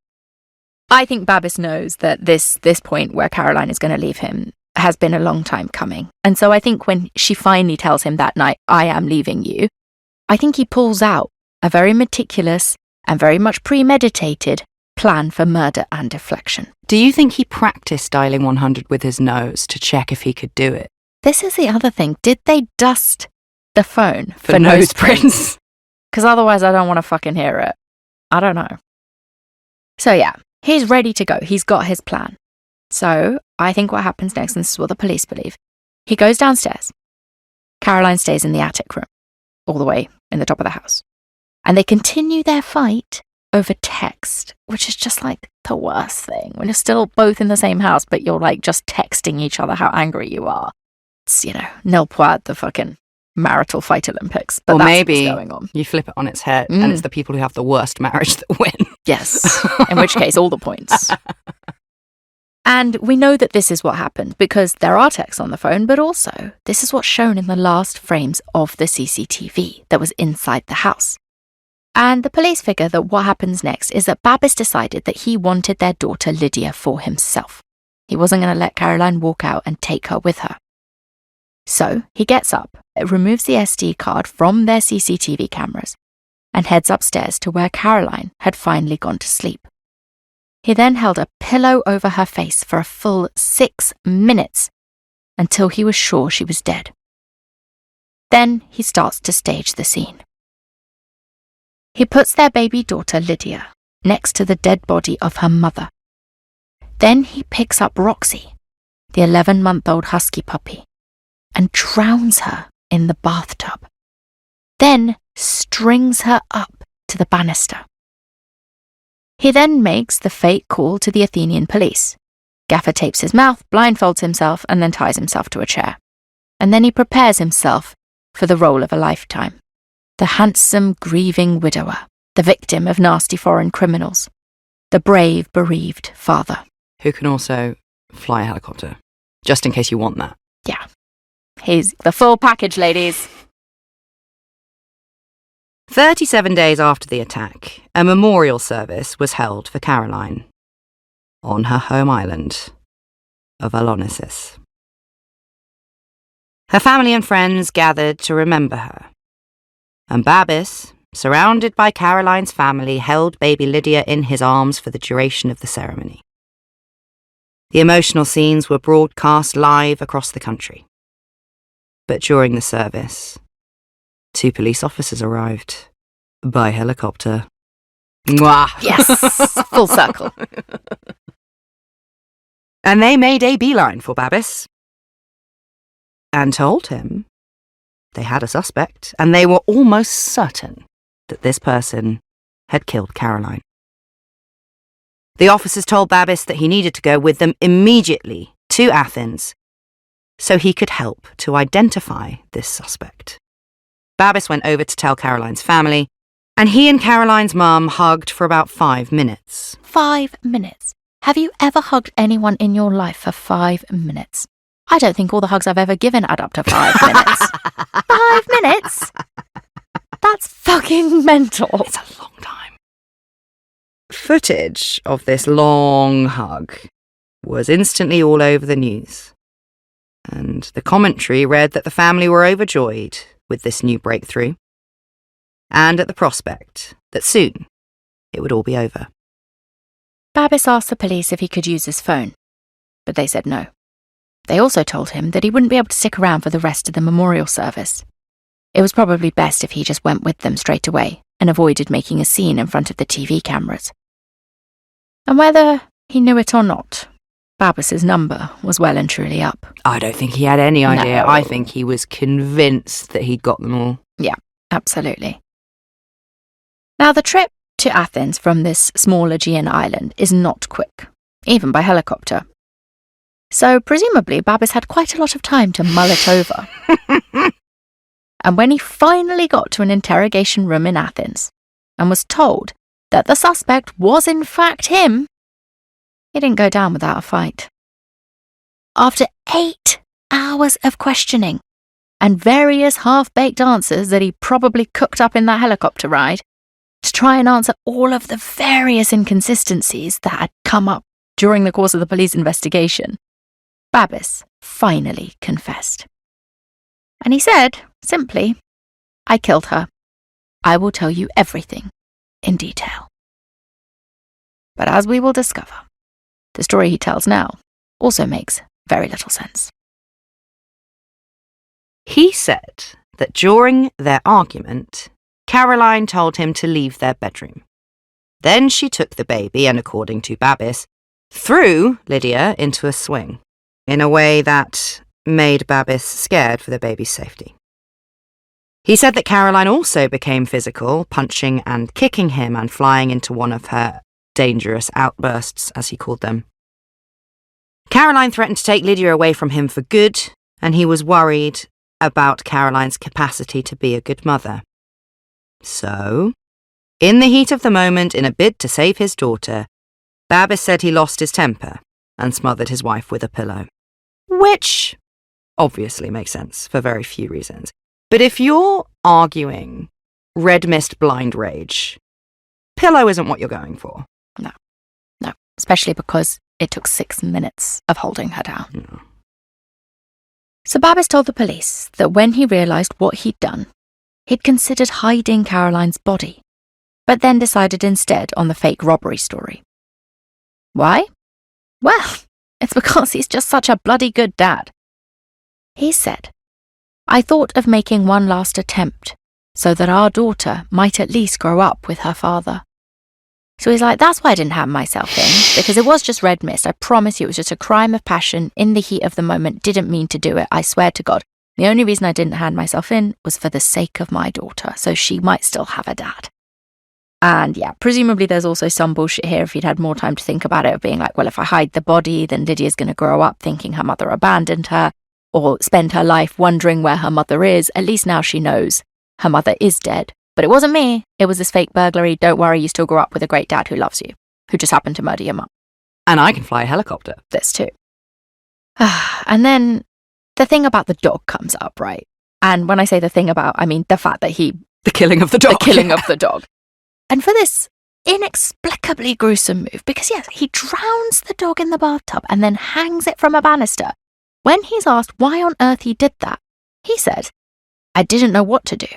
I think Babis knows that this point where Caroline is going to leave him has been a long time coming. And so I think when she finally tells him that night, I am leaving you, I think he pulls out a very meticulous and very much premeditated plan for murder and deflection. Do you think he practiced dialing 100 with his nose to check if he could do it? This is the other thing. Did they dust the phone For nose prints? Because otherwise I don't want to fucking hear it. I don't know. So yeah, he's ready to go. He's got his plan. So I think what happens next, and this is what the police believe, he goes downstairs. Caroline stays in the attic room, all the way in the top of the house. And they continue their fight over text, which is just like the worst thing. When you're still both in the same house, but you're like just texting each other how angry you are. It's, nil poit, the fucking marital fight Olympics. But Or that's maybe what's going on. you flip it on its head and it's the people who have the worst marriage that win. Yes, in which case all the points. And we know that this is what happened because there are texts on the phone, but also this is what's shown in the last frames of the CCTV that was inside the house. And the police figure that what happens next is that Babis decided that he wanted their daughter Lydia for himself. He wasn't going to let Caroline walk out and take her with her. So he gets up, removes the SD card from their CCTV cameras, and heads upstairs to where Caroline had finally gone to sleep. He then held a pillow over her face for a full 6 minutes until he was sure she was dead. Then he starts to stage the scene. He puts their baby daughter Lydia next to the dead body of her mother. Then he picks up Roxy, the 11-month-old husky puppy, and drowns her in the bathtub. Then strings her up to the banister. He then makes the fake call to the Athenian police, Gaffer tapes his mouth, blindfolds himself, and then ties himself to a chair. And then he prepares himself for the role of a lifetime. The handsome, grieving widower, the victim of nasty foreign criminals, the brave, bereaved father. Who can also fly a helicopter, just in case you want that. Yeah. He's the full package, ladies. 37 days after the attack, a memorial service was held for Caroline on her home island of Alonissis. Her family and friends gathered to remember her, and Babis, surrounded by Caroline's family, held baby Lydia in his arms for the duration of the ceremony. The emotional scenes were broadcast live across the country. But during the service, 2 police officers arrived by helicopter. Mwah! Yes, full circle. And they made a beeline for Babis and told him they had a suspect, and they were almost certain that this person had killed Caroline. The officers told Babis that he needed to go with them immediately to Athens so he could help to identify this suspect. Babis went over to tell Caroline's family, and he and Caroline's mum hugged for about 5 minutes. 5 minutes. Have you ever hugged anyone in your life for 5 minutes? I don't think all the hugs I've ever given add up to 5 minutes. 5 minutes? That's fucking mental. It's a long time. Footage of this long hug was instantly all over the news, and the commentary read that the family were overjoyed with this new breakthrough, and at the prospect that soon it would all be over. Babis asked the police if he could use his phone, but they said no. They also told him that he wouldn't be able to stick around for the rest of the memorial service. It was probably best if he just went with them straight away and avoided making a scene in front of the TV cameras. And whether he knew it or not, Babis's number was well and truly up. I don't think he had any idea. No. I think he was convinced that he'd got them all. Yeah, absolutely. Now, the trip to Athens from this small Aegean island is not quick, even by helicopter. So presumably Babis had quite a lot of time to mull it over. And when he finally got to an interrogation room in Athens and was told that the suspect was in fact him, he didn't go down without a fight. After 8 hours of questioning and various half-baked answers that he probably cooked up in that helicopter ride to try and answer all of the various inconsistencies that had come up during the course of the police investigation, Babis finally confessed. And he said, simply, "I killed her. I will tell you everything in detail." But as we will discover, the story he tells now also makes very little sense. He said that during their argument, Caroline told him to leave their bedroom. Then she took the baby and, according to Babis, threw Lydia into a swing in a way that made Babis scared for the baby's safety. He said that Caroline also became physical, punching and kicking him and flying into one of her dangerous outbursts, as he called them. Caroline threatened to take Lydia away from him for good, and he was worried about Caroline's capacity to be a good mother. So, in the heat of the moment, in a bid to save his daughter, Babis said he lost his temper and smothered his wife with a pillow. Which obviously makes sense for very few reasons. But if you're arguing red mist blind rage, pillow isn't what you're going for. No, especially because it took 6 minutes of holding her down. No. So Babis told the police that when he realised what he'd done, he'd considered hiding Caroline's body, but then decided instead on the fake robbery story. Why? Well, it's because he's just such a bloody good dad. He said, "I thought of making one last attempt so that our daughter might at least grow up with her father." So he's like, that's why I didn't have myself in, because it was just red mist. I promise you it was just a crime of passion in the heat of the moment. Didn't mean to do it, I swear to God. The only reason I didn't hand myself in was for the sake of my daughter, so she might still have a dad. And yeah, presumably there's also some bullshit here if he'd had more time to think about it, of being like, well, if I hide the body, then Lydia's going to grow up thinking her mother abandoned her, or spend her life wondering where her mother is. At least now she knows her mother is dead. But it wasn't me. It was this fake burglary. Don't worry, you still grew up with a great dad who loves you, who just happened to murder your mum. And I can fly a helicopter. This too. And then the thing about the dog comes up, right? And when I say the thing about, I mean the fact that The killing of the dog. The killing of the dog. And for this inexplicably gruesome move, because yes, he drowns the dog in the bathtub and then hangs it from a banister. When he's asked why on earth he did that, he said, I didn't know what to do.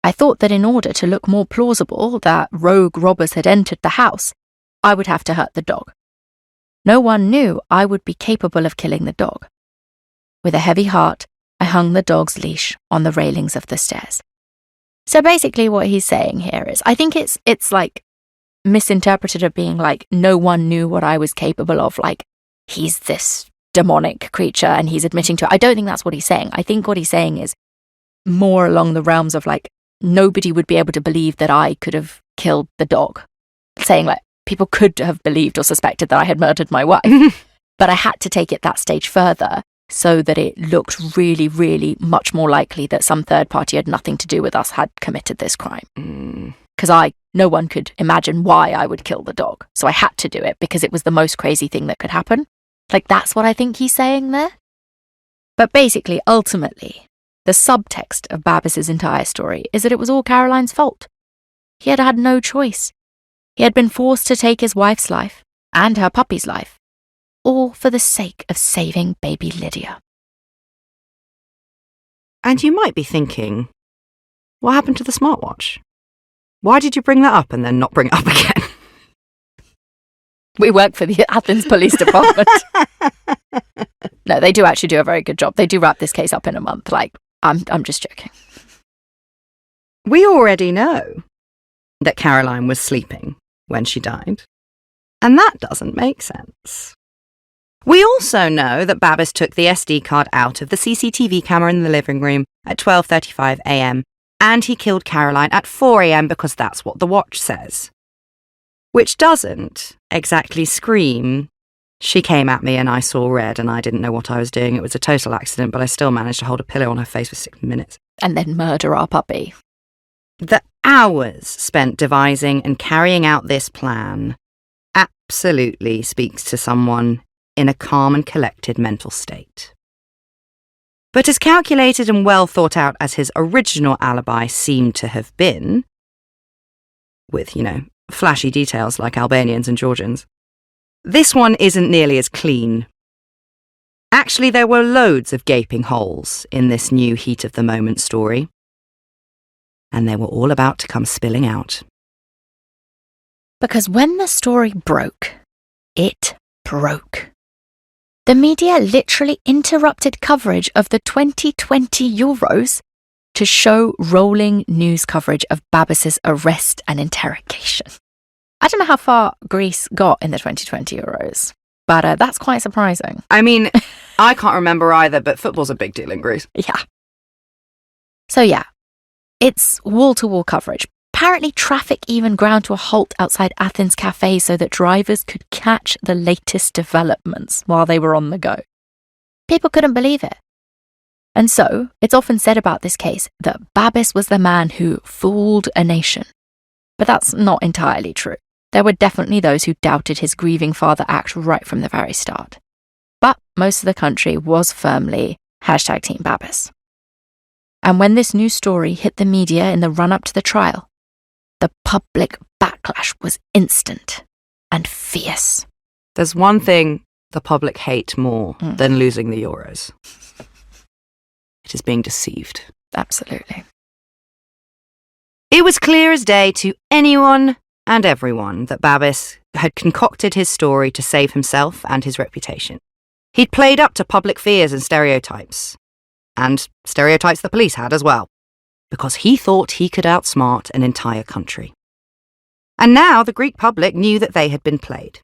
I thought that in order to look more plausible that rogue robbers had entered the house, I would have to hurt the dog. No one knew I would be capable of killing the dog. With a heavy heart, I hung the dog's leash on the railings of the stairs. So basically what he's saying here is, I think it's like misinterpreted of being like, no one knew what I was capable of, like he's this demonic creature and he's admitting to it. I don't think that's what he's saying. I think what he's saying is more along the realms of like, nobody would be able to believe that I could have killed the dog. Saying like, people could have believed or suspected that I had murdered my wife. But I had to take it that stage further so that it looked really, really much more likely that some third party had nothing to do with us had committed this crime. Because no one could imagine why I would kill the dog. So I had to do it because it was the most crazy thing that could happen. Like, that's what I think he's saying there. But basically, ultimately, the subtext of Babis's entire story is that it was all Caroline's fault. He had had no choice. He had been forced to take his wife's life and her puppy's life, all for the sake of saving baby Lydia. And you might be thinking, what happened to the smartwatch? Why did you bring that up and then not bring it up again? We work for the Athens Police Department. No, they do actually do a very good job. They do wrap this case up in a month. Like, I'm just joking. We already know that Caroline was sleeping when she died, and that doesn't make sense. We also know that Babis took the SD card out of the CCTV camera in the living room at 12:35 a.m, and he killed Caroline at 4 a.m. because that's what the watch says. Which doesn't exactly scream, she came at me and I saw red and I didn't know what I was doing. It was a total accident, but I still managed to hold a pillow on her face for 6 minutes. And then murder our puppy. The hours spent devising and carrying out this plan absolutely speaks to someone in a calm and collected mental state. But as calculated and well thought out as his original alibi seemed to have been, with, flashy details like Albanians and Georgians, this one isn't nearly as clean. Actually, there were loads of gaping holes in this new heat of the moment story, and they were all about to come spilling out. Because when the story broke, it broke. The media literally interrupted coverage of the 2020 Euros to show rolling news coverage of Babis's arrest and interrogation. I don't know how far Greece got in the 2020 Euros, but that's quite surprising. I mean, I can't remember either, but football's a big deal in Greece. Yeah. So yeah, it's wall-to-wall coverage. Apparently traffic even ground to a halt outside Athens cafes so that drivers could catch the latest developments while they were on the go. People couldn't believe it. And so, it's often said about this case that Babis was the man who fooled a nation. But that's not entirely true. There were definitely those who doubted his grieving father act right from the very start. But most of the country was firmly #Team Babis. And when this news story hit the media in the run-up to the trial, the public backlash was instant and fierce. There's one thing the public hate more than losing the Euros. It is being deceived. Absolutely. It was clear as day to anyone and everyone that Babis had concocted his story to save himself and his reputation. He'd played up to public fears and stereotypes the police had as well, because he thought he could outsmart an entire country. And now the Greek public knew that they had been played.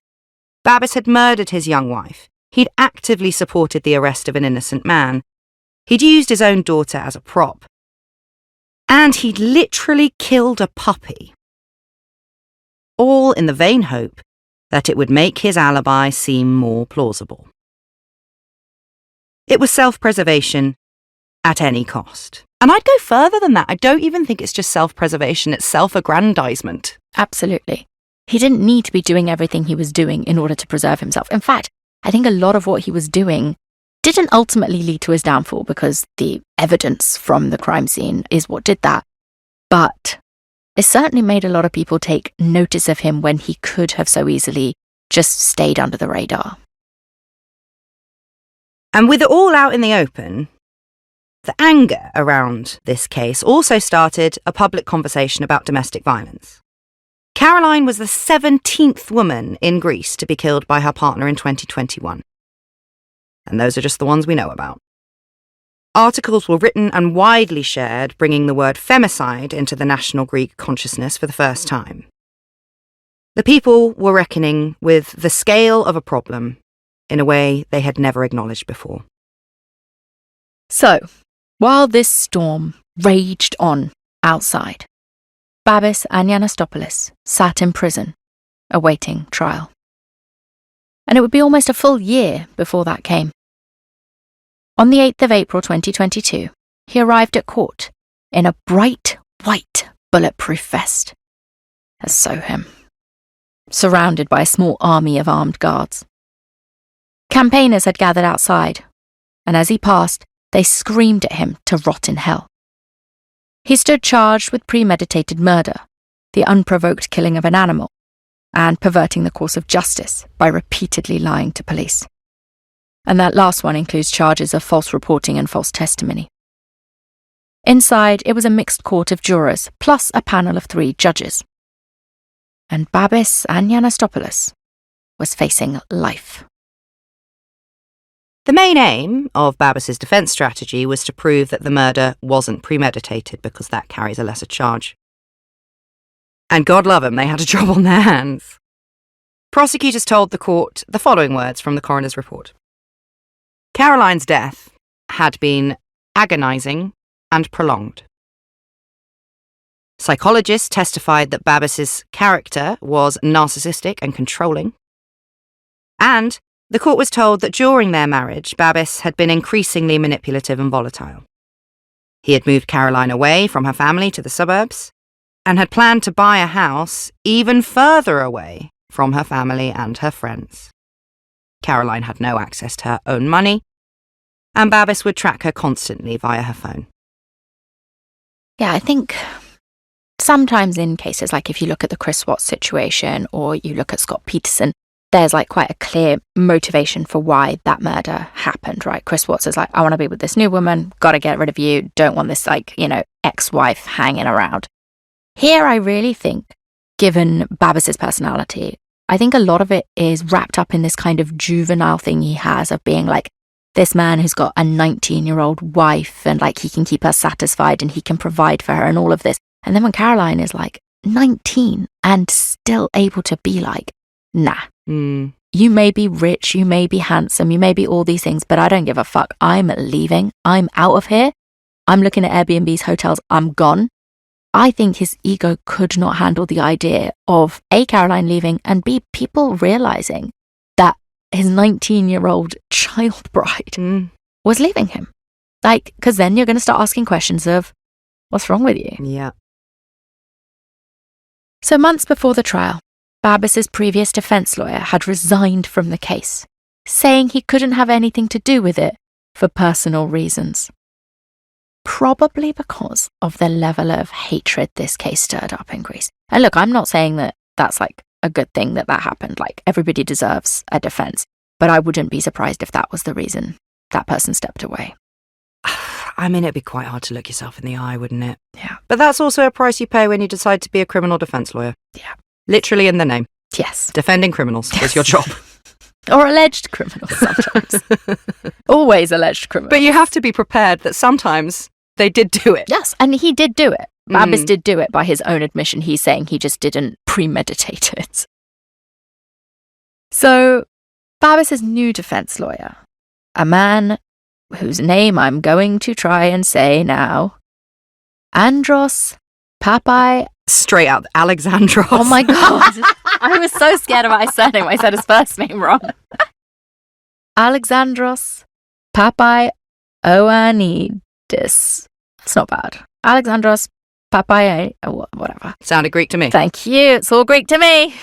Babis had murdered his young wife. He'd actively supported the arrest of an innocent man. He'd used his own daughter as a prop. And he'd literally killed a puppy. all in the vain hope that it would make his alibi seem more plausible. It was self-preservation at any cost. And I'd go further than that. I don't even think it's just self-preservation, it's self-aggrandizement. Absolutely. He didn't need to be doing everything he was doing in order to preserve himself. In fact, I think a lot of what he was doing didn't ultimately lead to his downfall because the evidence from the crime scene is what did that. But it certainly made a lot of people take notice of him when he could have so easily just stayed under the radar. And with it all out in the open, the anger around this case also started a public conversation about domestic violence. Caroline was the 17th woman in Greece to be killed by her partner in 2021. And those are just the ones we know about. Articles were written and widely shared, bringing the word femicide into the national Greek consciousness for the first time. The people were reckoning with the scale of a problem in a way they had never acknowledged before. So, while this storm raged on outside, Babis Anagnostopoulos sat in prison, awaiting trial. And it would be almost a full year before that came. On the 8th of April 2022, he arrived at court in a bright white bulletproof vest. As so him. Surrounded by a small army of armed guards. Campaigners had gathered outside, and as he passed, they screamed at him to rot in hell. He stood charged with premeditated murder, the unprovoked killing of an animal, and perverting the course of justice by repeatedly lying to police. And that last one includes charges of false reporting and false testimony. Inside, it was a mixed court of jurors, plus a panel of 3 judges. And Babis Anagnostopoulos was facing life. The main aim of Babis's defence strategy was to prove that the murder wasn't premeditated because that carries a lesser charge. And God love them, they had a job on their hands. Prosecutors told the court the following words from the coroner's report. Caroline's death had been agonising and prolonged. Psychologists testified that Babis's character was narcissistic and controlling. And the court was told that during their marriage, Babis had been increasingly manipulative and volatile. He had moved Caroline away from her family to the suburbs and had planned to buy a house even further away from her family and her friends. Caroline had no access to her own money, and Babis would track her constantly via her phone. Yeah, I think sometimes in cases like if you look at the Chris Watts situation or you look at Scott Peterson, there's like quite a clear motivation for why that murder happened, right? Chris Watts is like, I want to be with this new woman, gotta get rid of you, don't want this ex-wife hanging around. Here I really think, given Babis's personality, I think a lot of it is wrapped up in this kind of juvenile thing he has of being like this man who's got a 19-year-old wife and like he can keep her satisfied and he can provide for her and all of this. And then when Caroline is like 19 and still able to be like, nah, you may be rich, you may be handsome, you may be all these things, but I don't give a fuck. I'm leaving. I'm out of here. I'm looking at Airbnbs, hotels. I'm gone. I think his ego could not handle the idea of A, Caroline leaving, and B, people realizing that his 19-year-old child bride was leaving him. Like, because then you're going to start asking questions of, what's wrong with you? Yeah. So months before the trial, Babis's previous defense lawyer had resigned from the case, saying he couldn't have anything to do with it for personal reasons. Probably because of the level of hatred this case stirred up in Greece. And look, I'm not saying that that's like a good thing that happened. Like, everybody deserves a defense. But I wouldn't be surprised if that was the reason that person stepped away. I mean, it'd be quite hard to look yourself in the eye, wouldn't it? Yeah. But that's also a price you pay when you decide to be a criminal defense lawyer. Yeah. Literally in the name. Yes. Defending criminals is your job. Or alleged criminals sometimes. Always alleged criminals. But you have to be prepared that sometimes they did do it. Yes, and he did do it. Babis did do it by his own admission. He's saying he just didn't premeditate it. So, Babis's new defense lawyer, a man whose name I'm going to try and say now, Andros Papai straight out Alexandros. Oh my God. I was so scared about his surname. I said his first name wrong. Alexandros Papaioannidis. It's not bad. Alexandros whatever. Sounded Greek to me. Thank you. It's all Greek to me.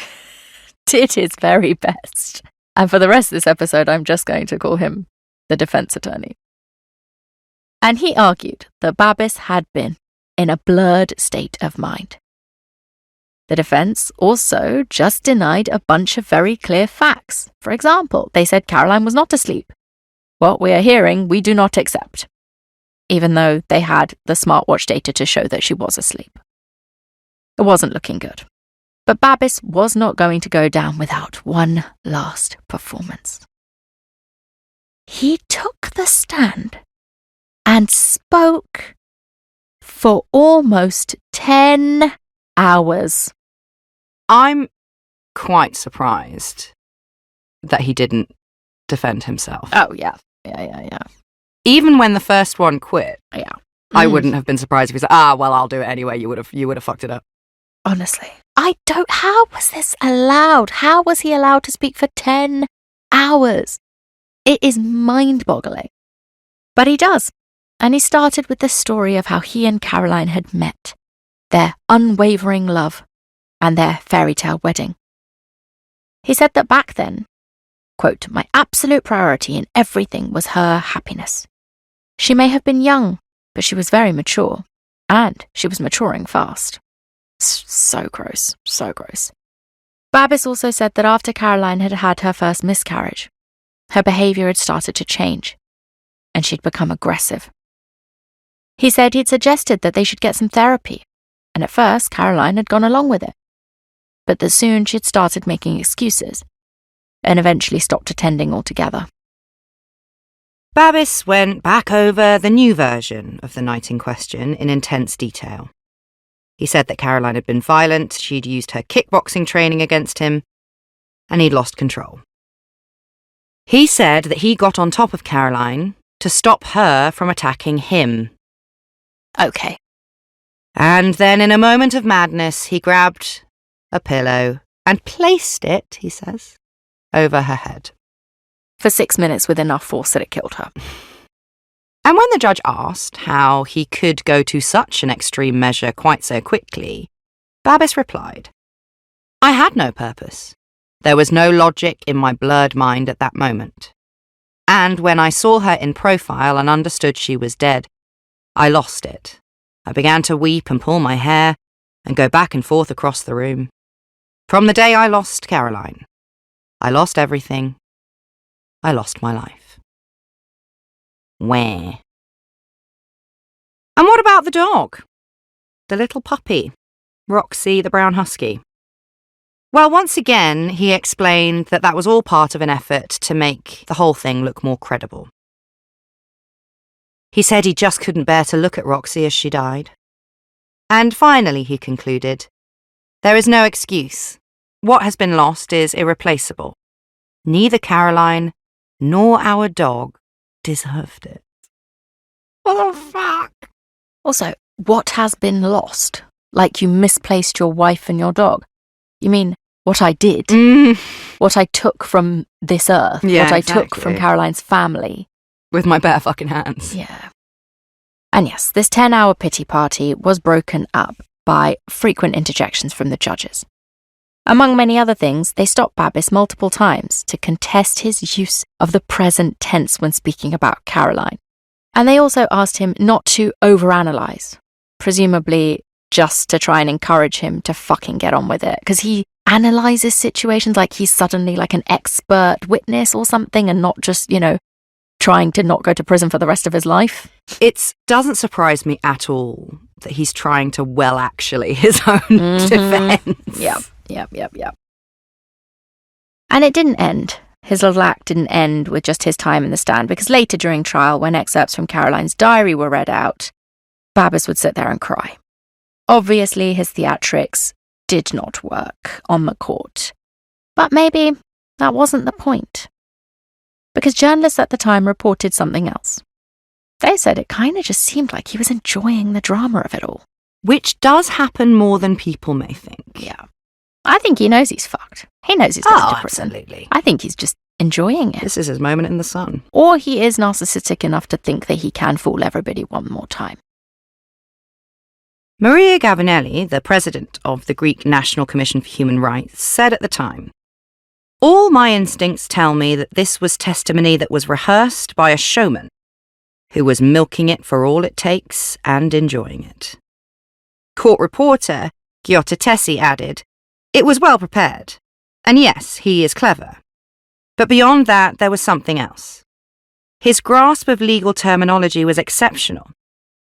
Did his very best. And for the rest of this episode, I'm just going to call him the defense attorney. And he argued that Babis had been in a blurred state of mind. The defense also just denied a bunch of very clear facts. For example, they said Caroline was not asleep. What we are hearing, we do not accept, even though they had the smartwatch data to show that she was asleep. It wasn't looking good. But Babis was not going to go down without one last performance. He took the stand and spoke for almost 10 hours. I'm quite surprised that he didn't defend himself. Oh, yeah. Yeah. Even when the first one quit, Yeah. I wouldn't have been surprised if he said, well, I'll do it anyway. You would have fucked it up. Honestly, how was this allowed? How was he allowed to speak for 10 hours? It is mind-boggling. But he does. And he started with the story of how he and Caroline had met, their unwavering love, and their fairy tale wedding. He said that back then, quote, my absolute priority in everything was her happiness. She may have been young, but she was very mature, and she was maturing fast. So gross, so gross. Babis also said that after Caroline had had her first miscarriage, her behaviour had started to change, and she'd become aggressive. He said he'd suggested that they should get some therapy, and at first Caroline had gone along with it, but that soon she'd started making excuses, and eventually stopped attending altogether. Babis went back over the new version of the night in question in intense detail. He said that Caroline had been violent, she'd used her kickboxing training against him, and he'd lost control. He said that he got on top of Caroline to stop her from attacking him. Okay. And then in a moment of madness, he grabbed a pillow and placed it, he says, over her head. For 6 minutes with enough force that it killed her. And when the judge asked how he could go to such an extreme measure quite so quickly, Babis replied, I had no purpose. There was no logic in my blurred mind at that moment. And when I saw her in profile and understood she was dead, I lost it. I began to weep and pull my hair and go back and forth across the room. From the day I lost Caroline, I lost everything. I lost my life. Where? And what about the dog? The little puppy, Roxy the brown husky. Well, once again, he explained that was all part of an effort to make the whole thing look more credible. He said he just couldn't bear to look at Roxy as she died. And finally, he concluded, there is no excuse. What has been lost is irreplaceable. Neither Caroline nor our dog deserved it. What the fuck? Also, what has been lost? Like you misplaced your wife and your dog? You mean what I did? What I took from this earth? Yeah, what I exactly. took from Caroline's family? With my bare fucking hands. Yeah. And yes, this 10-hour pity party was broken up by frequent interjections from the judges. Among many other things, they stopped Babis multiple times to contest his use of the present tense when speaking about Caroline. And they also asked him not to overanalyze, presumably just to try and encourage him to fucking get on with it. Because he analyzes situations like he's suddenly like an expert witness or something and not just, trying to not go to prison for the rest of his life. It doesn't surprise me at all that he's trying to actually his own defense. Yep. And it didn't end. His little act didn't end with just his time in the stand, because later during trial, when excerpts from Caroline's diary were read out, Babis would sit there and cry. Obviously, his theatrics did not work on the court. But maybe that wasn't the point. Because journalists at the time reported something else. They said it kind of just seemed like he was enjoying the drama of it all. which does happen more than people may think. Yeah. I think he knows he's fucked. He knows he's going to prison. Absolutely. I think he's just enjoying it. This is his moment in the sun. Or he is narcissistic enough to think that he can fool everybody one more time. Maria Gavinelli, the president of the Greek National Commission for Human Rights, said at the time, "All my instincts tell me that this was testimony that was rehearsed by a showman who was milking it for all it takes and enjoying it." Court reporter Giota Tessi added, "It was well prepared, and yes, he is clever. But beyond that, there was something else. His grasp of legal terminology was exceptional.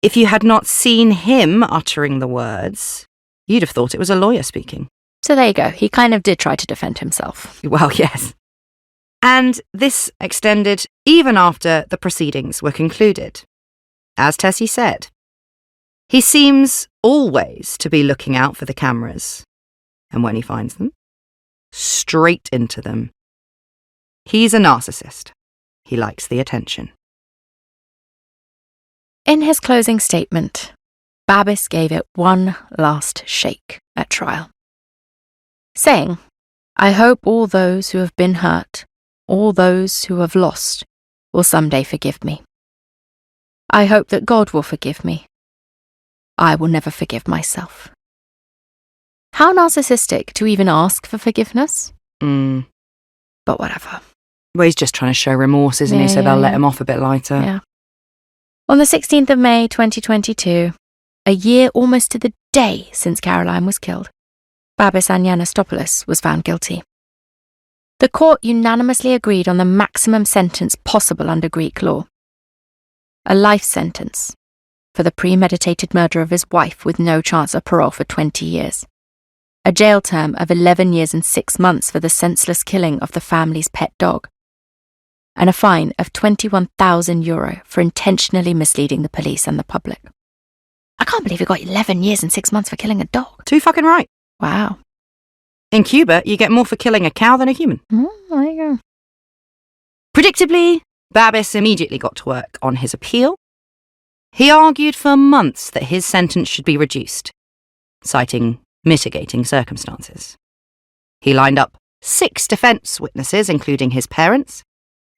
If you had not seen him uttering the words, you'd have thought it was a lawyer speaking." So there you go. He kind of did try to defend himself. Well, yes. And this extended even after the proceedings were concluded. As Tessie said, he seems always to be looking out for the cameras, and when he finds them, straight into them. He's a narcissist. He likes the attention. In his closing statement, Babis gave it one last shake at trial, saying, "I hope all those who have been hurt, all those who have lost, will someday forgive me. I hope that God will forgive me. I will never forgive myself." How narcissistic to even ask for forgiveness? But whatever. Well, he's just trying to show remorse, isn't he? So they'll let him off a bit lighter. Yeah. On the 16th of May 2022, a year almost to the day since Caroline was killed, Babis Anagnostopoulos was found guilty. The court unanimously agreed on the maximum sentence possible under Greek law. A life sentence for the premeditated murder of his wife with no chance of parole for 20 years. A jail term of 11 years and 6 months for the senseless killing of the family's pet dog. And a fine of €21,000 for intentionally misleading the police and the public. I can't believe he got 11 years and 6 months for killing a dog. Too fucking right. Wow. In Cuba, you get more for killing a cow than a human. There you go. Predictably, Babis immediately got to work on his appeal. He argued for months that his sentence should be reduced, citing mitigating circumstances. He lined up 6 defence witnesses, including his parents.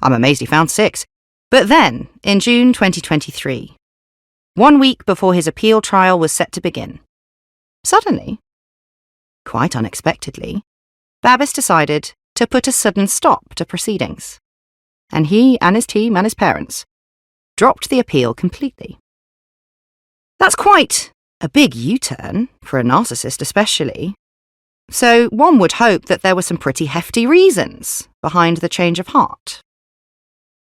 I'm amazed he found 6. But then, in June 2023, 1 week before his appeal trial was set to begin, suddenly, quite unexpectedly, Babis decided to put a sudden stop to proceedings, and he and his team and his parents dropped the appeal completely. That's quite a big U-turn, for a narcissist especially, so one would hope that there were some pretty hefty reasons behind the change of heart.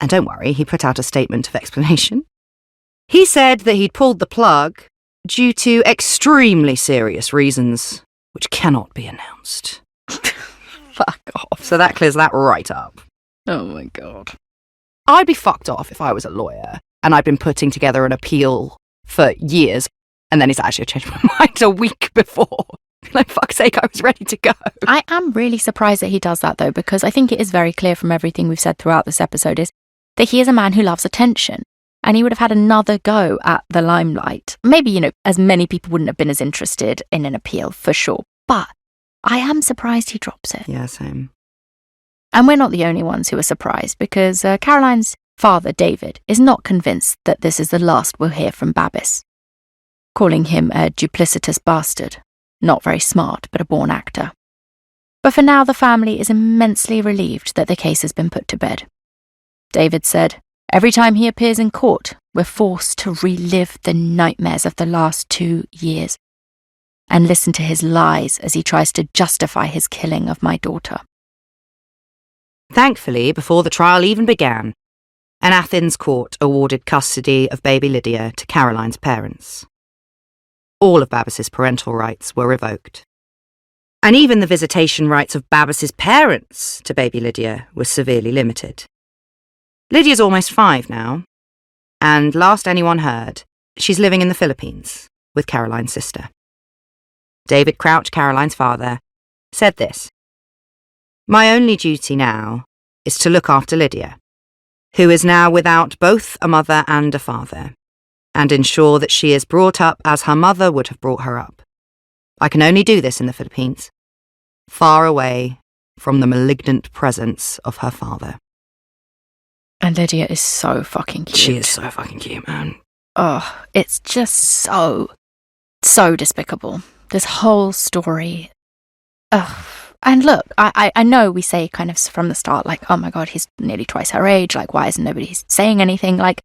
And don't worry, he put out a statement of explanation. He said that he'd pulled the plug due to extremely serious reasons, which cannot be announced. Fuck off. So that clears that right up. Oh my God. I'd be fucked off if I was a lawyer and I'd been putting together an appeal for years and then he's actually changed my mind a week before. Like, fuck's sake, I was ready to go. I am really surprised that he does that, though, because I think it is very clear from everything we've said throughout this episode is that he is a man who loves attention, and he would have had another go at the limelight. Maybe, as many people wouldn't have been as interested in an appeal, for sure, but I am surprised he drops it. Yeah, same. And we're not the only ones who are surprised, because Caroline's father, David, is not convinced that this is the last we'll hear from Babis, calling him a duplicitous bastard. Not very smart, but a born actor. But for now, the family is immensely relieved that the case has been put to bed. David said, "Every time he appears in court, we're forced to relive the nightmares of the last 2 years and listen to his lies as he tries to justify his killing of my daughter." Thankfully, before the trial even began, an Athens court awarded custody of baby Lydia to Caroline's parents. All of Babis's parental rights were revoked. And even the visitation rights of Babis's parents to baby Lydia were severely limited. Lydia's almost 5 now, and last anyone heard, she's living in the Philippines with Caroline's sister. David Crouch, Caroline's father, said this: "My only duty now is to look after Lydia, who is now without both a mother and a father. and ensure that she is brought up as her mother would have brought her up. I can only do this in the Philippines, far away from the malignant presence of her father. And Lydia is so fucking cute. She is so fucking cute, man. Oh, it's just so despicable. This whole story. Ugh. And look, I know we say kind of from the start, like, oh my God, he's nearly twice her age. Like, why isn't nobody saying anything? Like,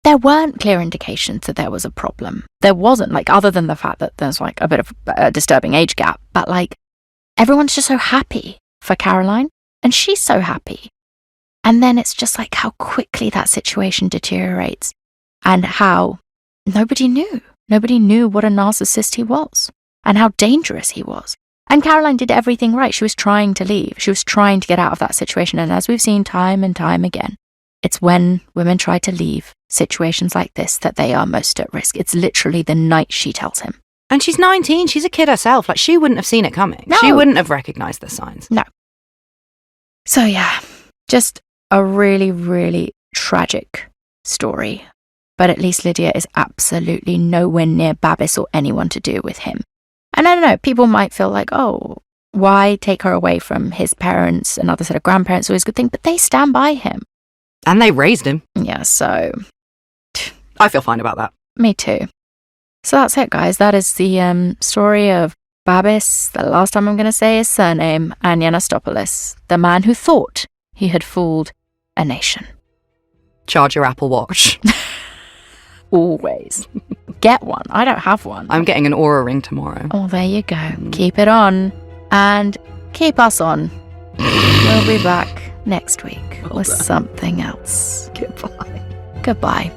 there weren't clear indications that there was a problem. There wasn't, like, other than the fact that there's, like, a bit of a disturbing age gap. But, like, everyone's just so happy for Caroline. And she's so happy. And then it's just, like, how quickly that situation deteriorates. And how nobody knew. Nobody knew what a narcissist he was. And how dangerous he was. And Caroline did everything right. She was trying to leave. She was trying to get out of that situation. And as we've seen time and time again, it's when women try to leave situations like this that they are most at risk. It's literally the night she tells him. And she's 19. She's a kid herself. Like, she wouldn't have seen it coming. No. She wouldn't have recognised the signs. No. So yeah, just a really, really tragic story. But at least Lydia is absolutely nowhere near Babis or anyone to do with him. And I don't know, people might feel like, oh, why take her away from his parents, another set of grandparents, always a good thing, but they stand by him. And they raised him. Yeah, so... I feel fine about that. Me too. So that's it, guys. That is the story of Babis, the last time I'm going to say his surname, Anagnostopoulos, the man who thought he had fooled a nation. Charge your Apple Watch. Always. Get one. I don't have one. I'm getting an Aura ring tomorrow. Oh, there you go. Keep it on. And keep us on. We'll be back next week with something else. Goodbye. Goodbye.